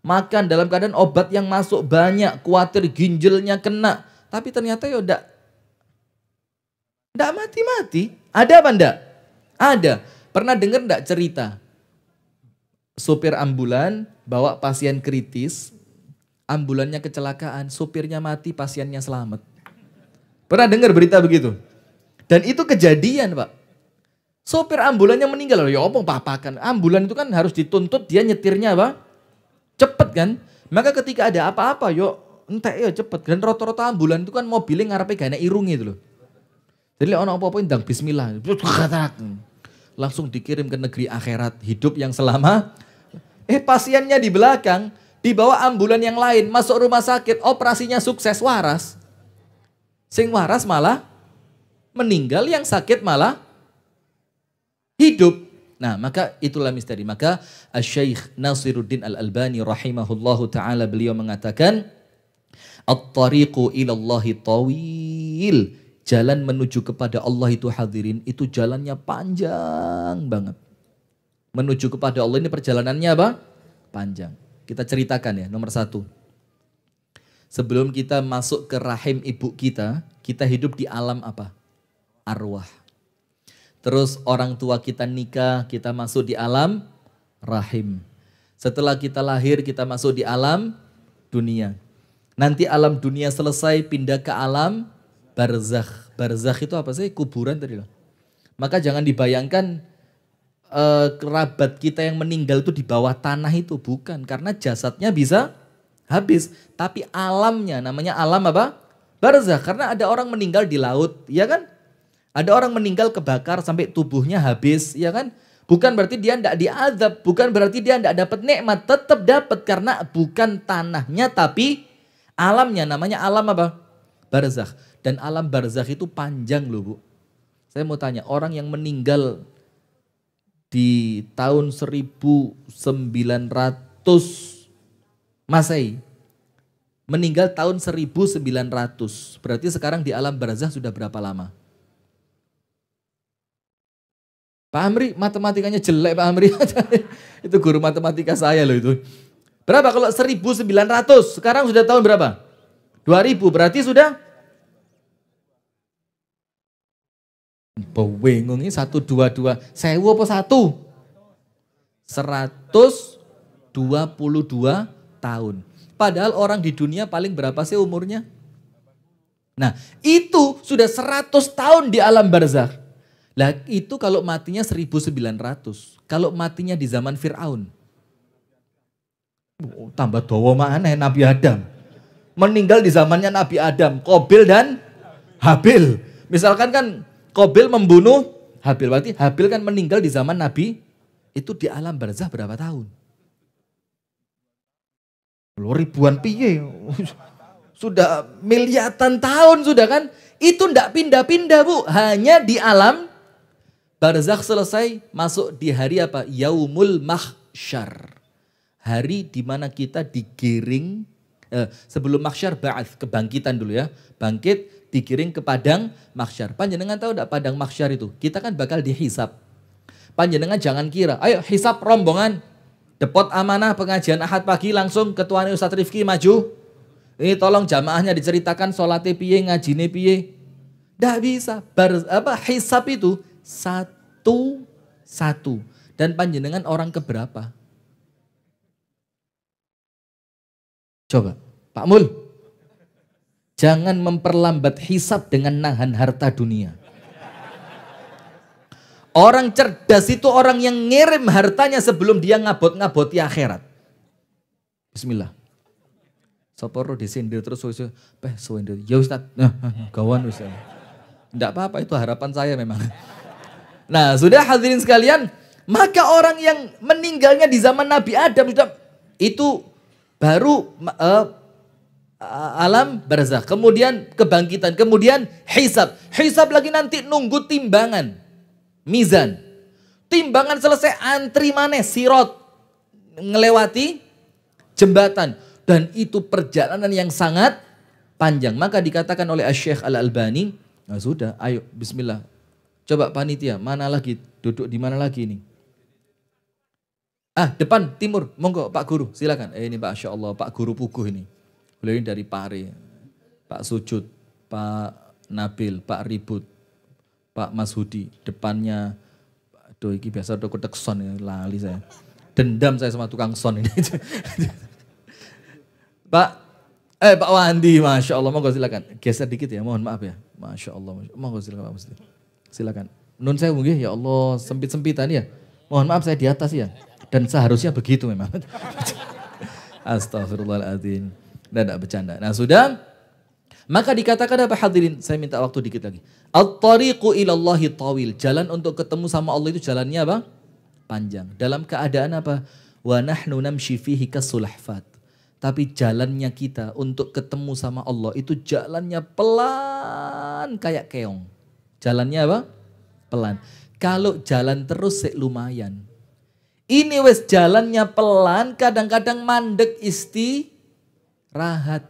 makan. Dalam keadaan obat yang masuk banyak. Khawatir ginjalnya kena. Tapi ternyata ya tidak mati-mati. Ada apa enggak? Ada. Pernah dengar enggak cerita? Sopir ambulan bawa pasien kritis. Ambulannya kecelakaan. Sopirnya mati, pasiennya selamat. Pernah dengar berita begitu? Dan itu kejadian Pak. Sopir ambulannya meninggal. Ya apa papakan. Ambulan itu kan harus dituntut dia nyetirnya apa? Cepet kan. Maka ketika ada apa-apa yuk entek ya cepet. Dan rata-rata ambulan itu kan mobilnya ngarepe gak enak irungi itu loh. Jadi orang apa-apa indang bismillah. Langsung dikirim ke negeri akhirat. Hidup yang selama. Pasiennya di belakang. Dibawa ambulan yang lain, masuk rumah sakit, operasinya sukses, waras. Sing waras malah meninggal, yang sakit malah hidup. Nah, maka itulah misteri. Maka Asy-Syaikh Nasiruddin Al-Albani rahimahullahu taala beliau mengatakan, "At-tariqu ilallahi tawil." Jalan menuju kepada Allah itu hadirin, itu jalannya panjang banget. Menuju kepada Allah ini perjalanannya apa? Panjang. Kita ceritakan ya, nomor 1. Sebelum kita masuk ke rahim ibu kita hidup di alam apa? Arwah. Terus orang tua kita nikah, kita masuk di alam rahim. Setelah kita lahir, kita masuk di alam dunia. Nanti alam dunia selesai, pindah ke alam barzakh. Barzakh itu apa sih? Kuburan tadi loh. Maka jangan dibayangkan kerabat kita yang meninggal itu di bawah tanah itu. Bukan, karena jasadnya bisa habis. Tapi alamnya, namanya alam apa? Barzakh. Karena ada orang meninggal di laut, ya kan? Ada orang meninggal kebakar sampai tubuhnya habis, ya kan? Bukan berarti dia tidak diazab, bukan berarti dia tidak dapat nikmat, tetap dapat karena bukan tanahnya tapi alamnya, namanya alam apa? Barzakh. Dan alam barzakh itu panjang loh Bu. Saya mau tanya, orang yang meninggal di tahun 1900 Masehi, meninggal tahun 1900, berarti sekarang di alam barzakh sudah berapa lama? Pak Amri, matematikanya jelek Pak Amri. Itu guru matematika saya loh itu. Berapa kalau 1900? Sekarang sudah tahun berapa? 2000, berarti sudah? Bingung ini 122. Sewu apa 1? 122 tahun. Padahal orang di dunia paling berapa sih umurnya? Nah itu sudah 100 tahun di alam barzakh. Lah itu kalau matinya 1900. Kalau matinya di zaman Fir'aun. Tambah dawa mana Nabi Adam. Meninggal di zamannya Nabi Adam. Qabil dan Habil. Misalkan kan Qabil membunuh Habil. Berarti Habil kan meninggal di zaman Nabi. Itu di alam barzakh berapa tahun? Ribuan piye. Sudah miliaran tahun sudah kan. Itu ndak pindah-pindah Bu. Hanya di alam barzakh selesai, masuk di hari apa? Yaumul mahsyar. Hari di mana kita digiring, sebelum mahsyar ba'ats, kebangkitan dulu ya. Bangkit, digiring ke padang mahsyar. Panjenengan tahu enggak padang mahsyar itu? Kita kan bakal dihisab. Panjenengan jangan kira, ayo hisab rombongan. Depot amanah pengajian Ahad pagi langsung ketuanya Ustadz Rifki maju. Ini tolong jamaahnya diceritakan sholatnya piye, ngajine piye. Nggak bisa. Hisab itu satu-satu. Dan panjenengan orang keberapa? Coba, Pak Mul. Jangan memperlambat hisab dengan nahan harta dunia. Orang cerdas itu orang yang ngirim hartanya sebelum dia ngabot-ngaboti akhirat. Bismillah. Soporo disindir terus, sendir. Ya Ustaz, kawan Ustaz. Enggak apa-apa, itu harapan saya memang. Nah sudah hadirin sekalian, maka orang yang meninggalnya di zaman Nabi Adam itu baru alam barzakh, kemudian kebangkitan, kemudian hisab. Hisab lagi nanti nunggu timbangan, mizan. Timbangan selesai antri maneh sirat, ngelewati jembatan. Dan itu perjalanan yang sangat panjang. Maka dikatakan oleh Asy-Syaikh Al-Albani, nah sudah ayo bismillah. Coba panitia, mana lagi? Duduk di mana lagi ini? Depan, timur. Monggo Pak Guru, silakan. Ini Pak Masya Allah, Pak Guru Puguh ini. Beliau ini dari Pare. Pak Sujud, Pak Nabil, Pak Ribut, Pak Mas Hudi. Depannya, aduh ini biasa udah kotek son ya, lali saya. Dendam saya sama tukang son ini. Pak Wandi, Masya Allah, monggo silakan. Geser dikit ya, mohon maaf ya. Masya Allah, monggo silakan Pak Musti. Silakan. Nun saya mungkin ya Allah sempit-sempitan ya. Mohon maaf saya di atas ya. Dan seharusnya begitu memang. Astagfirullahaladzim. Dan tidak bercanda. Nah sudah. Maka dikatakan apa hadirin? Saya minta waktu dikit lagi. At-tariqu ilallahi tawil. Jalan untuk ketemu sama Allah itu jalannya apa? Panjang. Dalam keadaan apa? Wa nahnu namshi fihi kasulahfat. Tapi jalannya kita untuk ketemu sama Allah itu jalannya pelan kayak keong. Jalannya apa? Pelan. Kalau jalan terus sih lumayan. Ini wes jalannya pelan, kadang-kadang mandek istirahat.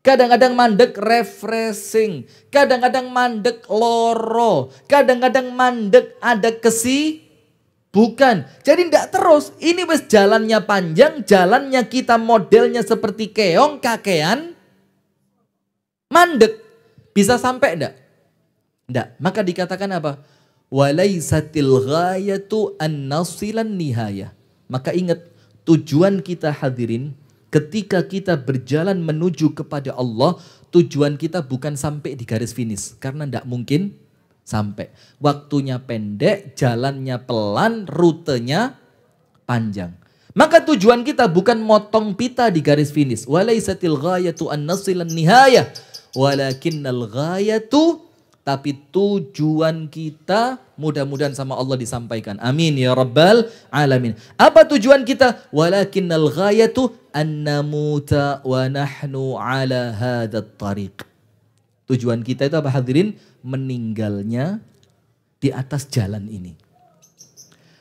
Kadang-kadang mandek refreshing. Kadang-kadang mandek loro. Kadang-kadang mandek ada kesibukan. Jadi tidak terus. Ini wes jalannya panjang. Jalannya kita modelnya seperti keong, kakean. Mandek. Bisa sampai enggak? Enggak. Maka dikatakan apa? Walaisatil ghayatu an-nasilan nihayah. Maka ingat, tujuan kita hadirin, ketika kita berjalan menuju kepada Allah, tujuan kita bukan sampai di garis finish. Karena tidak mungkin sampai. Waktunya pendek, jalannya pelan, rutenya panjang. Maka tujuan kita bukan motong pita di garis finish. Walaisatil ghayatu an-nasilan nihayah. Walakinnal ghayatu, tapi tujuan kita mudah-mudahan sama Allah disampaikan. Amin ya rabbal alamin. Apa tujuan kita? Walakinnal ghayatu an namuta wa nahnu ala hadat tariq. Tujuan kita itu apa hadirin? Meninggalnya di atas jalan ini.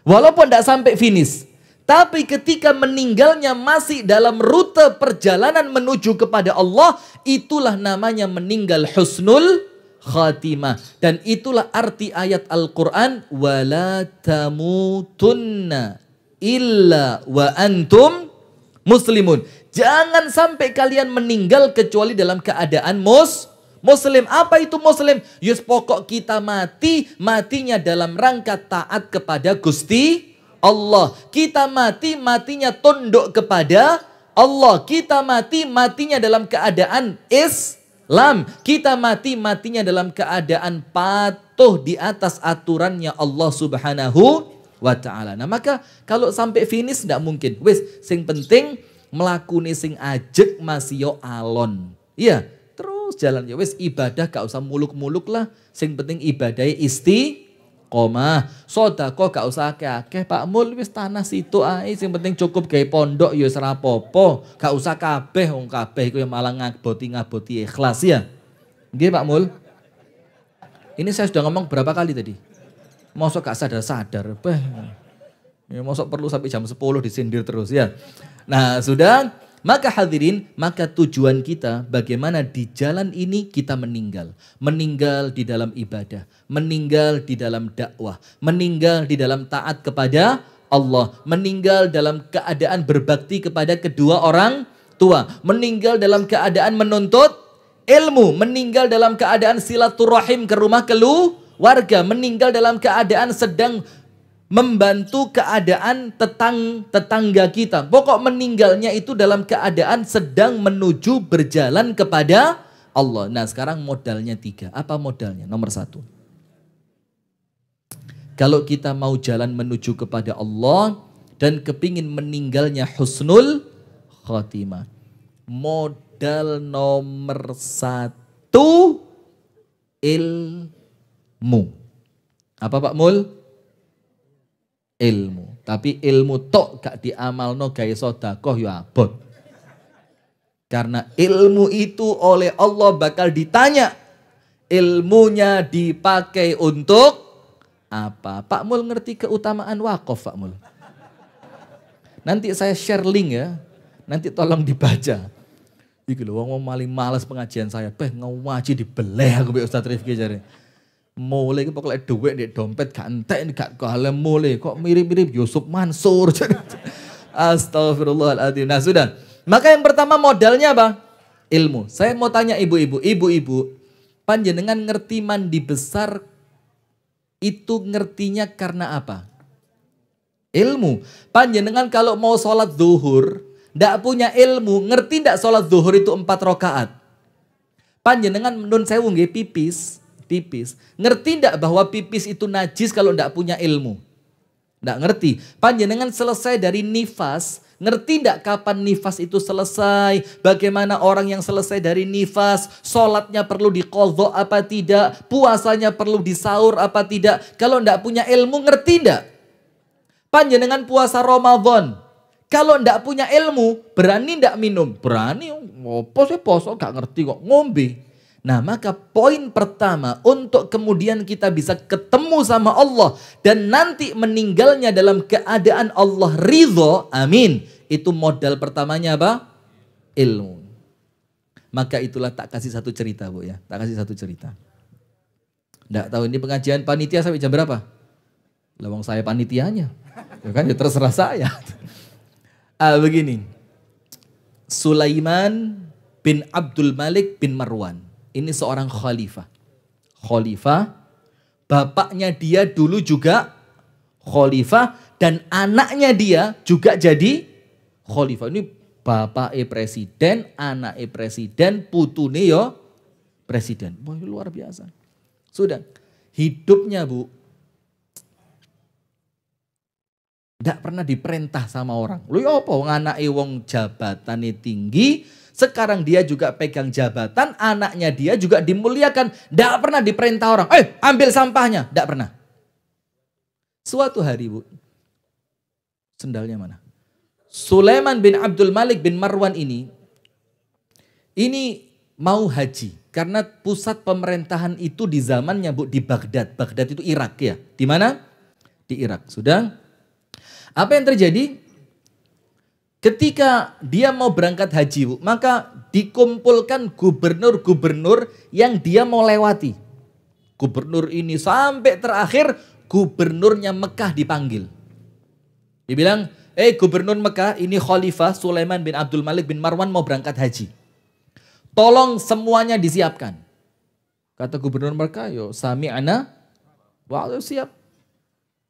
Walaupun tidak sampai finish. Tapi ketika meninggalnya masih dalam rute perjalanan menuju kepada Allah, itulah namanya meninggal husnul khatimah. Dan itulah arti ayat Al-Quran. Wala tamutunna illa wa antum muslimun. Jangan sampai kalian meninggal kecuali dalam keadaan muslim. Apa itu muslim? Yus pokok kita mati, matinya dalam rangka taat kepada Gusti Allah. Kita mati, matinya tunduk kepada Allah. Kita mati, matinya dalam keadaan Islam. Kita mati, matinya dalam keadaan patuh di atas aturannya Allah subhanahu wa ta'ala. Nah maka kalau sampai finish tidak mungkin. Wis, sing penting melakuni sing ajek masih yo alon. Iya, terus jalan ya wis, ibadah gak usah muluk-muluk lah. Sing penting ibadahnya istiqomah. Sodako gak usah akeh-akeh. Pak Mul wis tanah situ ae, sing penting cukup gawe pondok ya wis ora apa-apa. Gak usah kabeh, wong kabeh iku yang malah ngaboti ikhlas ya. Nggih Pak Mul. Ini saya sudah ngomong berapa kali tadi? Mosok gak sadar-sadar. Ya, mosok perlu sampai jam 10 disindir terus ya. Nah sudah, maka hadirin, maka tujuan kita bagaimana di jalan ini kita meninggal. Meninggal di dalam ibadah, meninggal di dalam dakwah, meninggal di dalam taat kepada Allah, meninggal dalam keadaan berbakti kepada kedua orang tua, meninggal dalam keadaan menuntut ilmu, meninggal dalam keadaan silaturahim ke rumah keluarga, meninggal dalam keadaan sedang membantu keadaan tetangga kita. Pokok meninggalnya itu dalam keadaan sedang menuju berjalan kepada Allah. Nah sekarang modalnya 3. Apa modalnya? Nomor 1. Kalau kita mau jalan menuju kepada Allah dan kepingin meninggalnya husnul khatimah. Modal nomor 1 ilmu. Apa Pak Mul? Ilmu. Tapi ilmu tok gak diamalno gawe sedekah ya abot. Karena ilmu itu oleh Allah bakal ditanya. Ilmunya dipakai untuk apa? Pak Mul ngerti keutamaan wakaf Pak Mul? Nanti saya share link ya. Nanti tolong dibaca. Iki lho wong paling males pengajian saya. Ngaji dibeleh aku mbek Ustaz Rifki jare. Mulai itu pokoknya duit di dompet gak entek, gak kalem mulai. Kok mirip-mirip Yusuf Mansur. Astagfirullahaladzim. Nah sudah. Maka yang pertama modalnya apa? Ilmu. Saya mau tanya ibu-ibu. Ibu-ibu, panjenengan ngerti mandi besar itu ngertinya karena apa? Ilmu. Panjenengan kalau mau sholat zuhur, ndak punya ilmu, ngerti ndak sholat zuhur itu 4 rakaat? Panjenengan nun sewu nggih pipis. Ngerti ndak bahwa pipis itu najis kalau ndak punya ilmu? Ndak ngerti. Panjenengan selesai dari nifas, ngerti ndak kapan nifas itu selesai? Bagaimana orang yang selesai dari nifas, sholatnya perlu diqadha apa tidak? Puasanya perlu disaur apa tidak? Kalau ndak punya ilmu ngerti ndak? Panjenengan puasa Ramadan, Kalau ndak punya ilmu, berani ndak minum? Berani, apa sih poso gak ngerti kok, ngombe. Nah maka poin pertama untuk kemudian kita bisa ketemu sama Allah dan nanti meninggalnya dalam keadaan Allah ridho, amin. Itu modal pertamanya apa? Ilmu. Maka itulah tak kasih satu cerita Bu ya, tak kasih satu cerita. Nggak tahu ini pengajian panitia sampai jam berapa? Lawang saya panitianya, ya kan ya terserah saya. Begini, Sulaiman bin Abdul Malik bin Marwan. Ini seorang khalifah. Khalifah, bapaknya dia dulu juga khalifah dan anaknya dia juga jadi khalifah. Ini bapaknya presiden, anaknya presiden, putune yo presiden. Wah, luar biasa. Sudah, hidupnya Bu, tidak pernah diperintah sama orang. Lu ya apa? Anaknya wong jabatannya tinggi, sekarang dia juga pegang jabatan, anaknya dia juga dimuliakan. Tidak pernah diperintah orang, ambil sampahnya. Tidak pernah. Suatu hari Bu, sendalnya mana? Sulaiman bin Abdul Malik bin Marwan ini mau haji. Karena pusat pemerintahan itu di zamannya Bu di Baghdad. Baghdad itu Irak ya. Di mana? Di Irak. Sudah. Apa yang terjadi? Ketika dia mau berangkat haji Bu, maka dikumpulkan gubernur-gubernur yang dia mau lewati. Gubernur ini sampai terakhir gubernurnya Mekah dipanggil. Dibilang, gubernur Mekah ini Khalifah Sulaiman bin Abdul Malik bin Marwan mau berangkat haji. Tolong semuanya disiapkan. Kata gubernur Mekah, yo sami'na wa siap.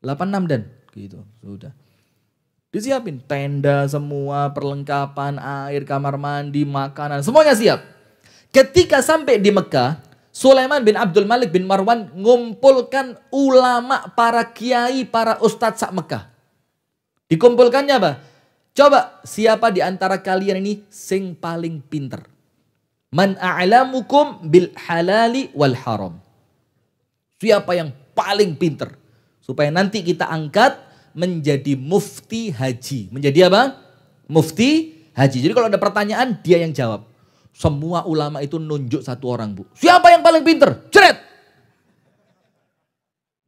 86 dan gitu, sudah. Disiapin tenda semua, perlengkapan, air, kamar mandi, makanan, semuanya siap. Ketika sampai di Mekah, Sulaiman bin Abdul Malik bin Marwan ngumpulkan ulama, para kiai, para ustadz sak Mekah. Dikumpulkannya apa? Coba siapa di antara kalian ini sing paling pinter? Man a'lamukum bil halali wal haram. Siapa yang paling pinter? Supaya nanti kita angkat menjadi mufti haji. Menjadi apa? Mufti haji. Jadi kalau ada pertanyaan dia yang jawab. Semua ulama itu nunjuk satu orang Bu. Siapa yang paling pinter? Ceret.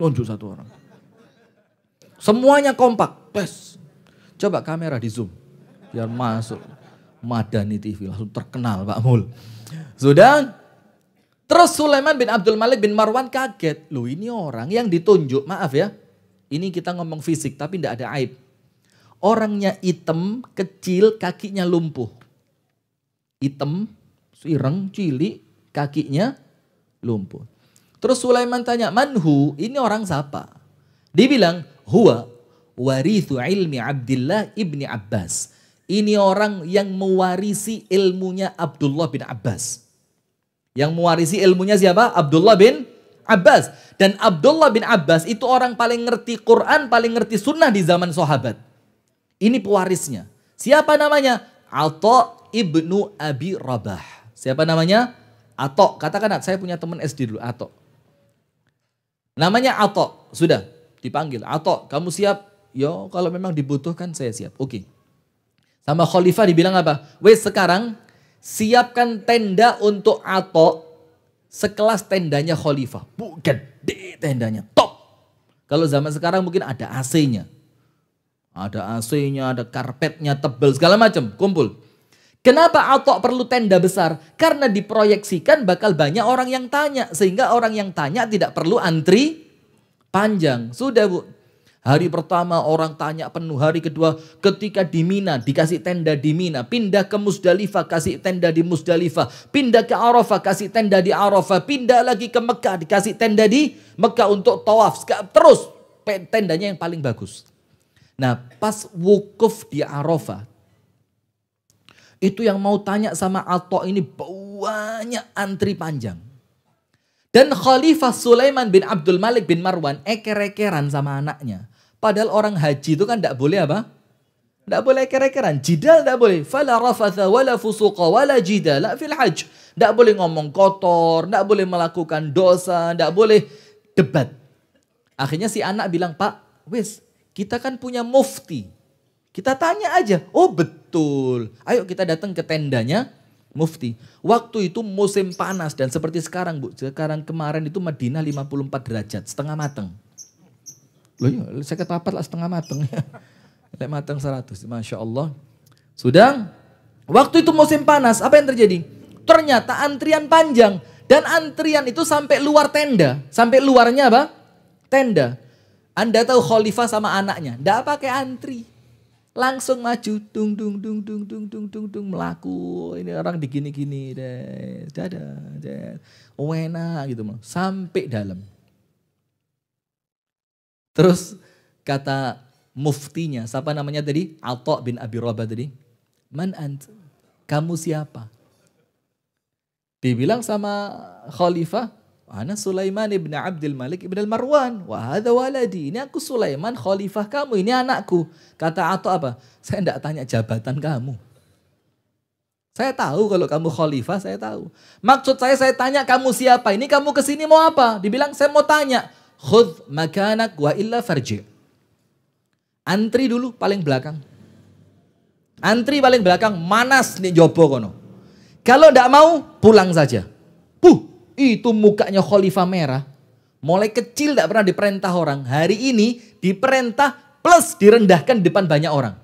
Nunjuk satu orang. Semuanya kompak. Tes. Coba kamera di zoom. Biar masuk. Madani TV langsung terkenal Pak Mul. Sudah. Terus Sulaiman bin Abdul Malik bin Marwan kaget. Loh ini orang yang ditunjuk, maaf ya. Ini kita ngomong fisik tapi tidak ada aib. Orangnya hitam, kecil, kakinya lumpuh. Hitam, ireng, cilik, kakinya lumpuh. Terus Sulaiman tanya, manhu, ini orang siapa? Dia bilang, huwa warithu ilmi Abdullah ibni Abbas. Ini orang yang mewarisi ilmunya Abdullah bin Abbas. Yang mewarisi ilmunya siapa? Abdullah bin Abbas. Dan Abdullah bin Abbas itu orang paling ngerti Quran, paling ngerti sunnah di zaman sahabat. Ini pewarisnya. Siapa namanya? Atha ibnu Abi Rabah. Siapa namanya? Atha. Katakan, saya punya teman SD dulu, Atha. Namanya Atha. Sudah dipanggil. Atha, kamu siap? Yo, kalau memang dibutuhkan saya siap. Oke. Sama khalifah dibilang apa? Wes sekarang siapkan tenda untuk Atha sekelas tendanya khalifah. Gede tendanya, top. Kalau zaman sekarang mungkin ada AC-nya. Ada AC-nya, ada karpetnya tebal, segala macam, kumpul. Kenapa Atha perlu tenda besar? Karena diproyeksikan bakal banyak orang yang tanya. Sehingga orang yang tanya tidak perlu antri panjang. Sudah Bu. Hari pertama orang tanya penuh, hari kedua ketika di Mina dikasih tenda di Mina, pindah ke Musdalifah kasih tenda di Musdalifah, pindah ke Arafah kasih tenda di Arafah, pindah lagi ke Mekah dikasih tenda di Mekah untuk tawaf, terus tendanya yang paling bagus. Nah pas wukuf di Arafah, itu yang mau tanya sama Atha ini banyak antri panjang. Dan Khalifah Sulaiman bin Abdul Malik bin Marwan eker-ekeran sama anaknya. Padahal orang haji itu kan tidak boleh apa? Tidak boleh eker-ekeran. Jidal tidak boleh. Fala rafatha wala fusuqa wala jidala fil hajj. Tidak boleh ngomong kotor, tidak boleh melakukan dosa, tidak boleh debat. Akhirnya si anak bilang, Pak, wes kita kan punya mufti. Kita tanya aja, oh betul. Ayo kita datang ke tendanya Mufti. Waktu itu musim panas dan seperti sekarang Bu. Sekarang kemarin itu Madinah 54 derajat, setengah mateng. Loh ya, saya ketapat lah setengah mateng. Lek mateng 100, Masya Allah. Sudah, waktu itu musim panas, apa yang terjadi? Ternyata antrian panjang. Dan antrian itu sampai luar tenda. Sampai luarnya apa? Tenda. Anda tahu khalifah sama anaknya, tidak pakai antri. Langsung maju, dung dung dung dung dung dung dung dung melaku. Ini orang digini-gini deh, dadah, enak gitu mah. Sampai dalam. Terus kata muftinya, siapa namanya tadi? Atha bin Abi Rabah tadi. Man ant? Kamu siapa? Dibilang sama khalifah, ana Sulaiman ibn Abdul Malik ibn al-Marwan. Wa hadha waladi. Ini aku Sulaiman, khalifah kamu. Ini anakku. Kata Atha apa? Saya tidak tanya jabatan kamu. Saya tahu kalau kamu khalifah, saya tahu. Maksud saya tanya kamu siapa? Ini kamu kesini mau apa? Dibilang saya mau tanya. Khudh makanak wa illa farji'. Antri dulu paling belakang. Antri paling belakang, manas nih jopo kono. Kalau tidak mau, pulang saja. Itu mukanya khalifah merah. Mulai kecil tidak pernah diperintah orang. Hari ini diperintah plus direndahkan di depan banyak orang.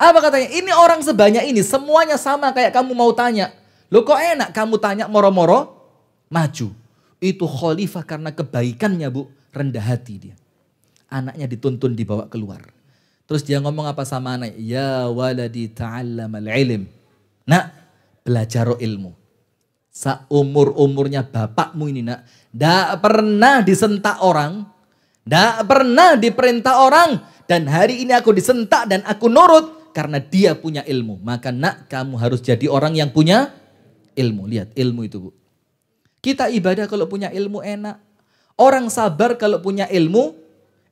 Apa katanya? Ini orang sebanyak ini semuanya sama kayak kamu mau tanya. Loh kok enak kamu tanya moro-moro? Maju. Itu khalifah karena kebaikannya Bu. Rendah hati dia. Anaknya dituntun dibawa keluar. Terus dia ngomong apa sama anak? Ya waladi ta'allamal ilm. Nak, belajar ilmu. Seumur-umurnya bapakmu ini nak. Tidak pernah disentak orang. Tidak pernah diperintah orang. Dan hari ini aku disentak dan aku nurut. Karena dia punya ilmu. Maka nak kamu harus jadi orang yang punya ilmu. Lihat ilmu itu Bu. Kita ibadah kalau punya ilmu enak. Orang sabar kalau punya ilmu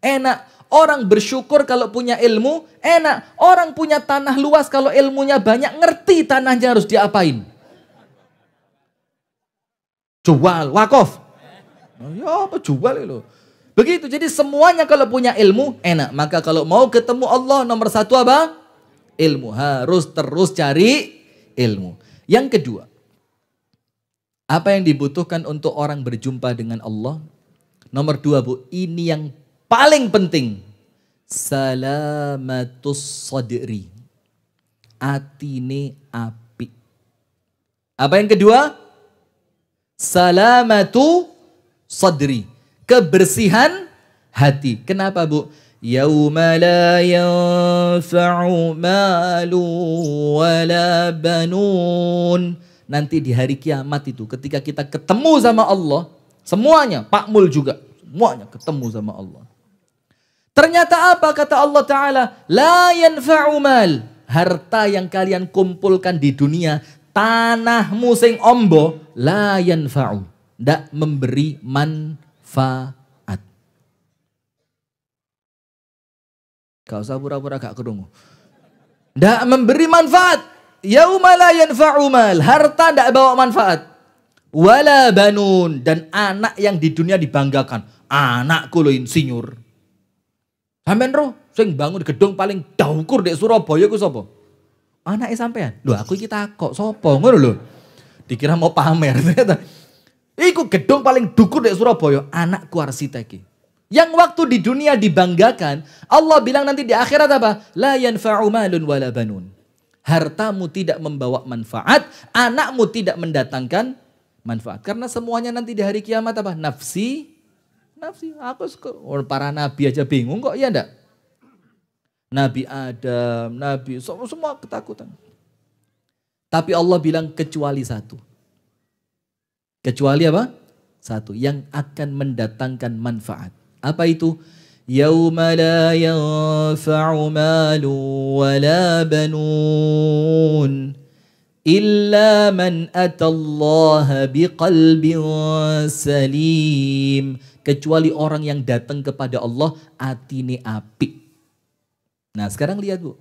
enak. Orang bersyukur kalau punya ilmu enak. Orang punya tanah luas kalau ilmunya banyak. Ngerti tanahnya harus diapain. Jual, wakaf. Ya apa jual itu. Begitu, jadi semuanya kalau punya ilmu enak. Maka kalau mau ketemu Allah nomor satu apa? Ilmu. Harus terus cari ilmu. Yang kedua, apa yang dibutuhkan untuk orang berjumpa dengan Allah? Nomor dua Bu, ini yang paling penting. Salamatus sadri. Atine api. Apa yang kedua? Salamatu sadri. Kebersihan hati. Kenapa Bu? Yauma la yanfa'u malu wala banun. Nanti di hari kiamat itu ketika kita ketemu sama Allah. Semuanya, Pak Mul juga. Semuanya ketemu sama Allah. Ternyata apa kata Allah Ta'ala? La yanfa'u mal. Harta yang kalian kumpulkan di dunia. Tanahmu sing ombo la yanfa'u. Ndak memberi manfaat. Gak usah pura-pura gak kerungu. Ndak memberi manfaat. Yauma la yanfa'u mal. Harta ndak bawa manfaat. Wala banun. Dan anak yang di dunia dibanggakan. Anakku lo insinyur. Sampeyan roh sing bangun gedung paling daukur di Surabaya ku sapa? Anake sampean. Lho aku iki takok sapa ngono lho. Dikira mau pamer ternyata. Iku gedung paling dukur di Surabaya, anakku arsitek. Yang waktu di dunia dibanggakan, Allah bilang nanti di akhirat apa? La yanfa'u malun wala banun. Hartamu tidak membawa manfaat, anakmu tidak mendatangkan manfaat. Karena semuanya nanti di hari kiamat apa? Nafsi. Aku para nabi aja bingung kok, ya enggak? Nabi Adam, Nabi, semua ketakutan. Tapi Allah bilang kecuali satu. Kecuali apa? Satu, yang akan mendatangkan manfaat. Apa itu? Yauma la yanfa'u malu wala banun illa man atallaha biqalbin salim. Kecuali orang yang datang kepada Allah atine apik. Nah sekarang lihat Bu.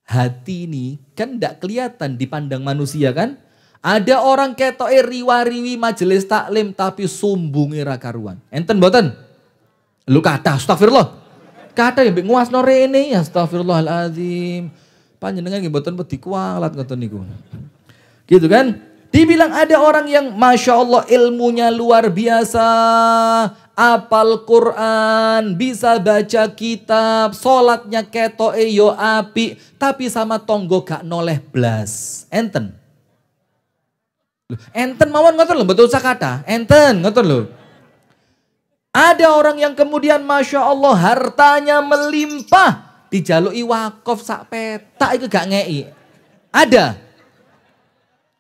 Hati ini kan tidak kelihatan dipandang manusia kan. Ada orang ketoke riwariwi majelis taklim tapi sumbungi ra karuan. Enten mboten? Lu kata astagfirullah. Kata yang nguasno rene, astagfirullahaladzim. Panjenengan nggih mboten wedi kualat ngoten niku. Gitu kan? Dibilang ada orang yang Masya Allah ilmunya luar biasa. Apal Quran, bisa baca kitab, sholatnya ketoke yo api, tapi sama tonggo gak noleh blas. Enten. Enten mawon ngoten lho, betul sakata. Enten ngoten lho. Ada orang yang kemudian Masya Allah hartanya melimpah. Dijaluki wakaf sak petak itu gak ngei. Ada.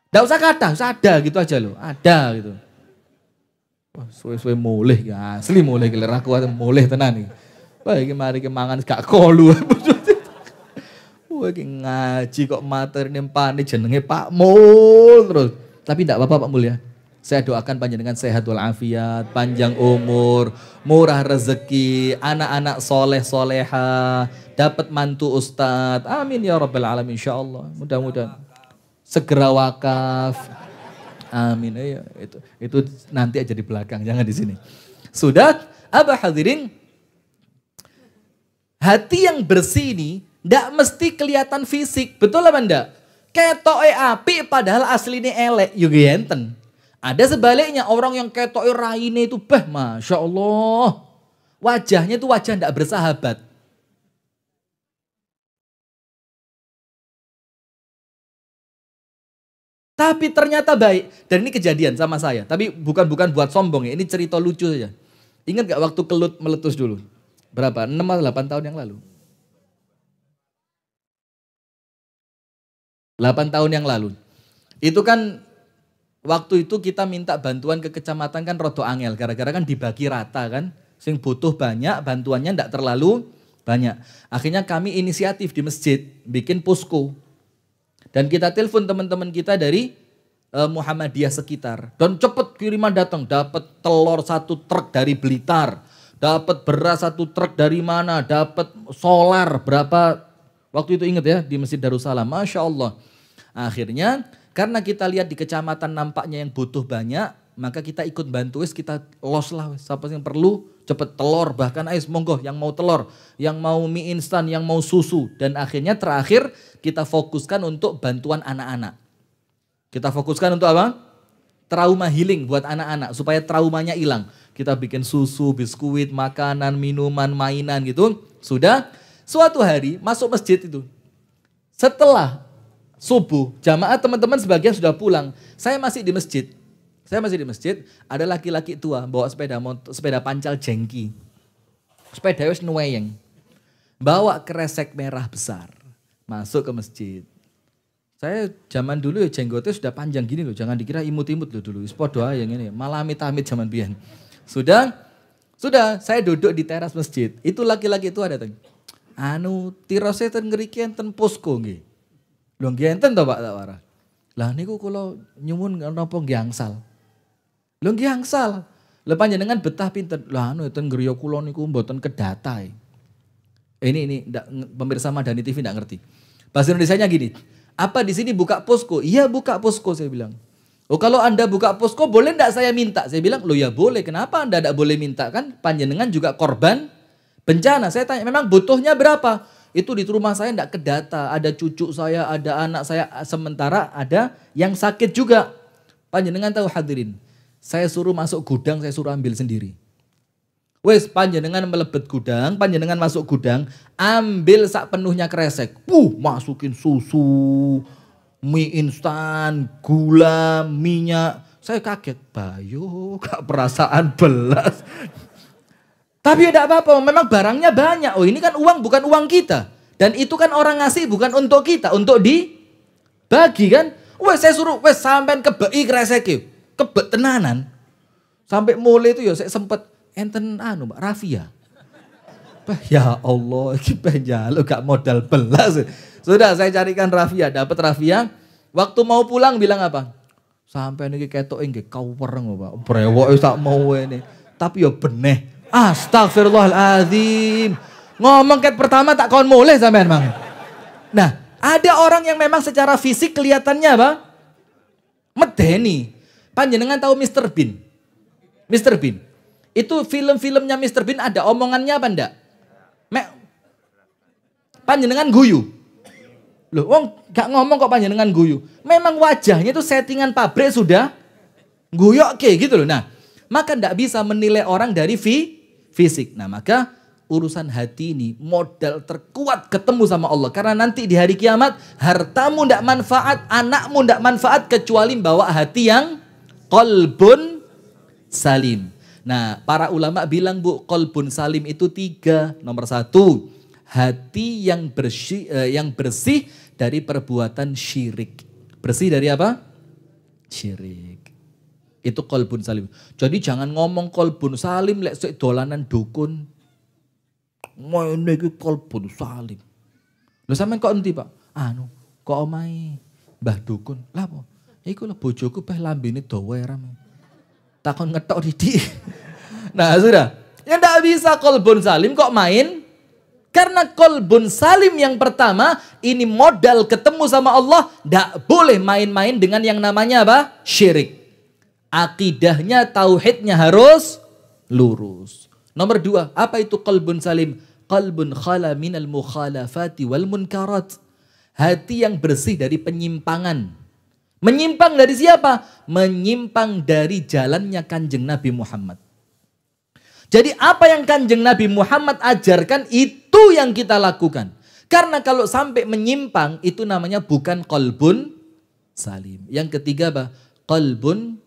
Gak usah kata, ada gitu aja loh. Ada gitu. Wah, suwe-suwe mulih ya, asli mulih geler aku mulih tenan iki. Wah, iki mari ke mangan gak kolu. Wah, iki ngaji kok materine pane jenenge Pak Mul terus. Tapi enggak apa-apa Pak Mul ya. Saya doakan panjenengan sehat walafiat, panjang umur, murah rezeki, anak-anak soleh soleha, dapat mantu ustadz. Amin ya rabbal alamin insyaallah. Mudah-mudahan segera wakaf. Amin ya, itu nanti aja di belakang, jangan di sini. Sudah, Abah hadirin, hati yang bersih ini ndak mesti kelihatan fisik, betul apa ndak? Ketoke api padahal aslinya elek, juga enten. Ada sebaliknya orang yang ketoke raine itu Masya Allah, wajahnya itu wajah ndak bersahabat. Tapi ternyata baik. Dan ini kejadian sama saya. Tapi bukan buat sombong ya. Ini cerita lucu saja. Ingat gak waktu kelut meletus dulu? Berapa? 6 atau 8 tahun yang lalu? 8 tahun yang lalu. Itu kan waktu itu kita minta bantuan ke kecamatan kan rodo angel. Gara-gara kan dibagi rata kan. Sing butuh banyak, bantuannya ndak terlalu banyak. Akhirnya kami inisiatif di masjid. Bikin posko. Dan kita telepon teman-teman kita dari Muhammadiyah sekitar. Dan cepet kiriman datang. Dapat telur 1 truk dari Blitar. Dapat beras 1 truk dari mana. Dapat solar berapa. Waktu itu ingat ya di Masjid Darussalam. Masya Allah. Akhirnya karena kita lihat di kecamatan nampaknya yang butuh banyak. Maka kita ikut bantu. Kita los lah. Siapa yang perlu cepet telur. Bahkan ais monggo yang mau telur. Yang mau mie instan. Yang mau susu. Dan akhirnya terakhir kita fokuskan untuk bantuan anak-anak. Kita fokuskan untuk apa? Trauma healing buat anak-anak. Supaya traumanya hilang. Kita bikin susu, biskuit, makanan, minuman, mainan gitu. Sudah. Suatu hari masuk masjid itu. Setelah subuh, jamaah teman-teman sebagian sudah pulang. Saya masih di masjid. Ada laki-laki tua bawa sepeda pancal jengki. Sepeda wis nuweyeng. Bawa kresek merah besar. Masuk ke masjid. Saya zaman dulu ya jenggotnya sudah panjang gini loh. Jangan dikira imut-imut loh dulu. Podo yang ini. Malah amit-amit zaman biyen. Sudah saya duduk di teras masjid. Itu laki-laki itu ada. Tirose ten ngriki enten posko nggih. Lho nggih enten to Pak tak warah. Lah niku kula nyuwun napa nggih angsal. Lho nggih angsal. Lah panjenengan betah pinten? Lah ten griya kula niku mboten kedata. Ini pemirsa Madani TV enggak ngerti. Bahasa Indonesianya gini. Apa di sini buka posko? Iya buka posko saya bilang. Oh kalau Anda buka posko boleh enggak saya minta? Saya bilang loh ya boleh. Kenapa Anda enggak boleh minta? Kan panjenengan juga korban bencana. Saya tanya memang butuhnya berapa? Itu di rumah saya enggak kedata. Ada cucu saya, ada anak saya. Sementara ada yang sakit juga. Panjenengan tahu hadirin. Saya suruh masuk gudang, saya suruh ambil sendiri. Wes panjenengan melebet gudang, panjenengan masuk gudang, ambil sak penuhnya kresek. Masukin susu, mie instan, gula, minyak. Saya kaget, Bayu gak perasaan belas. Tapi tidak apa-apa, memang barangnya banyak. Oh ini kan uang bukan uang kita. Dan itu kan orang ngasih bukan untuk kita, untuk dibagi kan. Wes saya suruh, wes sampean kebei kresek. Kebek tenanan. Sampai mulai itu ya saya sempet. Enten Mbak Rafia. Ya Allah, kita jaluk gak modal belas. Sudah saya carikan Rafia, dapat Rafia. Waktu mau pulang bilang apa? Sampai niki ketok nggih kauwereng Pak. Brewoke sak mau ini. Tapi ya beneh. Astagfirullahaladzim. Ngomong ket pertama tak kon mulih sampean Mang. Nah, ada orang yang memang secara fisik kelihatannya apa? Medeni. Panjenengan tahu Mr. Bean? Mr. Bean. Itu film-filmnya Mr. Bean ada omongannya apa enggak? Mek panjenengan guyu. Loh, wong gak ngomong kok panjenengan guyu. Memang wajahnya itu settingan pabrik sudah guyok gitu loh. Nah, maka ndak bisa menilai orang dari fisik. Nah, maka urusan hati ini modal terkuat ketemu sama Allah. Karena nanti di hari kiamat hartamu ndak manfaat, anakmu ndak manfaat kecuali bawa hati yang qalbun salim. Nah, para ulama bilang Bu, qalbun salim itu 3. Nomor 1, hati yang bersih dari perbuatan syirik. Bersih dari apa? Syirik. Itu qalbun salim. Jadi jangan ngomong qalbun salim lek sik dolanan dukun. Ngene iki qalbun salim. Lho sampean kok endi, Pak? Anu, kok omahe Mbah Dukun. Lah apa? Iku lho bojoku peh lambene dawa eram. Takon ngetok didik. Nah, sudah. Ya ndak bisa qalbun salim kok main. Karena qalbun salim yang pertama ini modal ketemu sama Allah, ndak boleh main-main dengan yang namanya apa? Syirik. Akidahnya, tauhidnya harus lurus. Nomor 2, apa itu qalbun salim? Qalbun khala minal mukhalafati wal munkarat. Hati yang bersih dari penyimpangan. Menyimpang dari siapa? Menyimpang dari jalannya Kanjeng Nabi Muhammad. Jadi apa yang Kanjeng Nabi Muhammad ajarkan itu yang kita lakukan. Karena kalau sampai menyimpang itu namanya bukan qalbun salim. Yang ketiga apa? Qalbun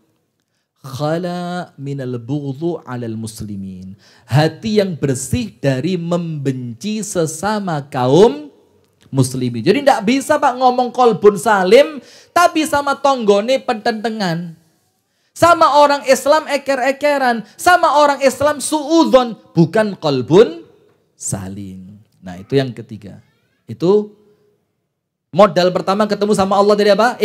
khala minal bughdhu 'alal muslimin. Hati yang bersih dari membenci sesama kaum muslimin. Jadi tidak bisa Pak ngomong qalbun salim tapi sama tonggone pententengan. Sama orang Islam eker-ekeran, sama orang Islam suudzon, bukan qalbun salim. Nah, itu yang ketiga. Itu modal pertama ketemu sama Allah dari apa?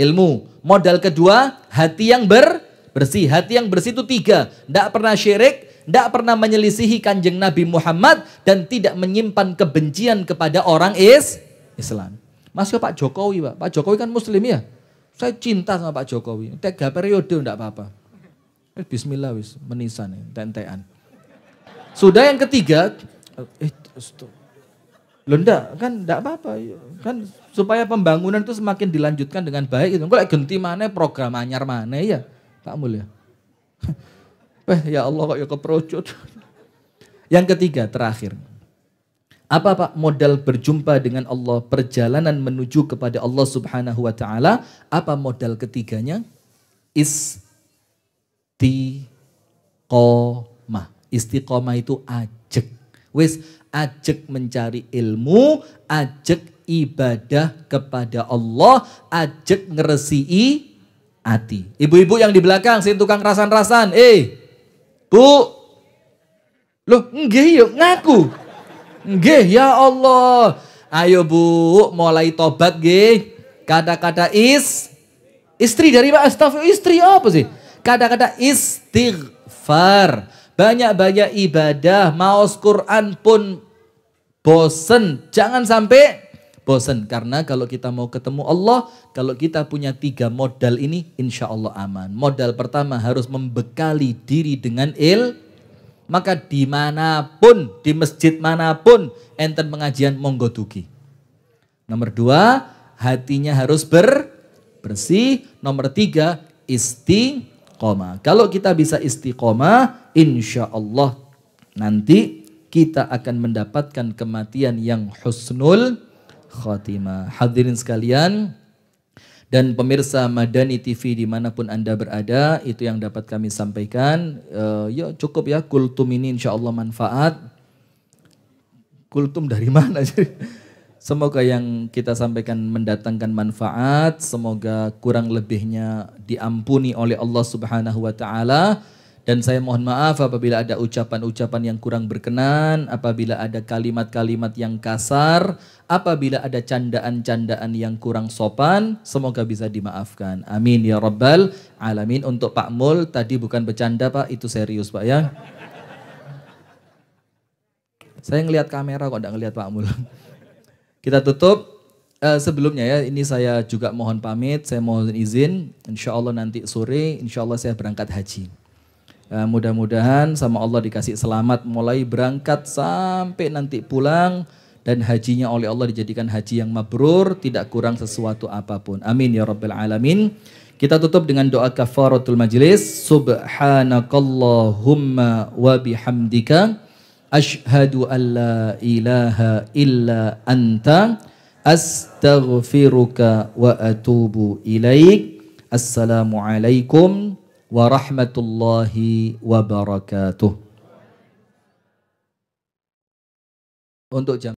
Ilmu. Modal kedua, hati yang bersih. Hati yang bersih itu 3. Tidak pernah syirik, tidak pernah menyelisihi Kanjeng Nabi Muhammad, dan tidak menyimpan kebencian kepada orang Islam. Masih Pak Jokowi, Pak. Pak Jokowi kan muslim ya. Saya cinta sama Pak Jokowi. 3 periode tidak apa-apa. Bismillah wis menisan, tentean. Sudah yang ketiga, loh enggak, kan enggak apa-apa. Kan supaya pembangunan itu semakin dilanjutkan dengan baik. Itu kok ganti mana program anyar mana ya Pak Mul ya. Ya Allah kok ya keprojot. Yang ketiga, terakhir. Apa Pak modal berjumpa dengan Allah, perjalanan menuju kepada Allah Subhanahu wa taala? Apa modal ketiganya? Istiqomah. Istiqomah itu ajek. Wis ajek mencari ilmu, ajek ibadah kepada Allah, ajek ngeresii hati. Ibu-ibu yang di belakang, sing tukang rasan-rasan, Bu. Loh, nggih yuk ngaku. Nggih, ya Allah. Ayo Bu, mulai tobat nggih. Kata-kata istri dari Pak Astagfirullah, istri apa sih? Kata-kata istighfar. Banyak-banyak ibadah, maos Quran pun bosen. Jangan sampai bosen. Karena kalau kita mau ketemu Allah, kalau kita punya 3 modal ini, insya Allah aman. Modal pertama harus membekali diri dengan maka dimanapun, di masjid manapun, enten pengajian monggo dugi. Nomor 2, hatinya harus bersih. Nomor 3, istiqomah. Kalau kita bisa istiqomah, insya Allah nanti kita akan mendapatkan kematian yang husnul khatimah. Hadirin sekalian dan pemirsa Madani TV dimanapun Anda berada, itu yang dapat kami sampaikan. Ya cukup ya, kultum ini insya Allah manfaat. Kultum dari mana? Semoga yang kita sampaikan mendatangkan manfaat. Semoga kurang lebihnya diampuni oleh Allah Subhanahu wa taala. Dan saya mohon maaf apabila ada ucapan-ucapan yang kurang berkenan, apabila ada kalimat-kalimat yang kasar, apabila ada candaan-candaan yang kurang sopan, semoga bisa dimaafkan. Amin ya rabbal alamin. Untuk Pak Mul, tadi bukan bercanda Pak, itu serius Pak ya. Saya ngelihat kamera kok enggak ngelihat Pak Mul. Kita tutup. Sebelumnya ya, ini saya juga mohon pamit, saya mohon izin. Insya Allah nanti sore, insya Allah saya berangkat haji. Mudah-mudahan sama Allah dikasih selamat mulai berangkat sampai nanti pulang, dan hajinya oleh Allah dijadikan haji yang mabrur, tidak kurang sesuatu apapun. Amin ya rabbal alamin. Kita tutup dengan doa kafaratul majlis. Subhanakallahumma wa bihamdika asyhadu an la ilaha illa anta astaghfiruka wa atubu ilaik. Assalamualaikum warahmatullahi wabarakatuh. Untuk jam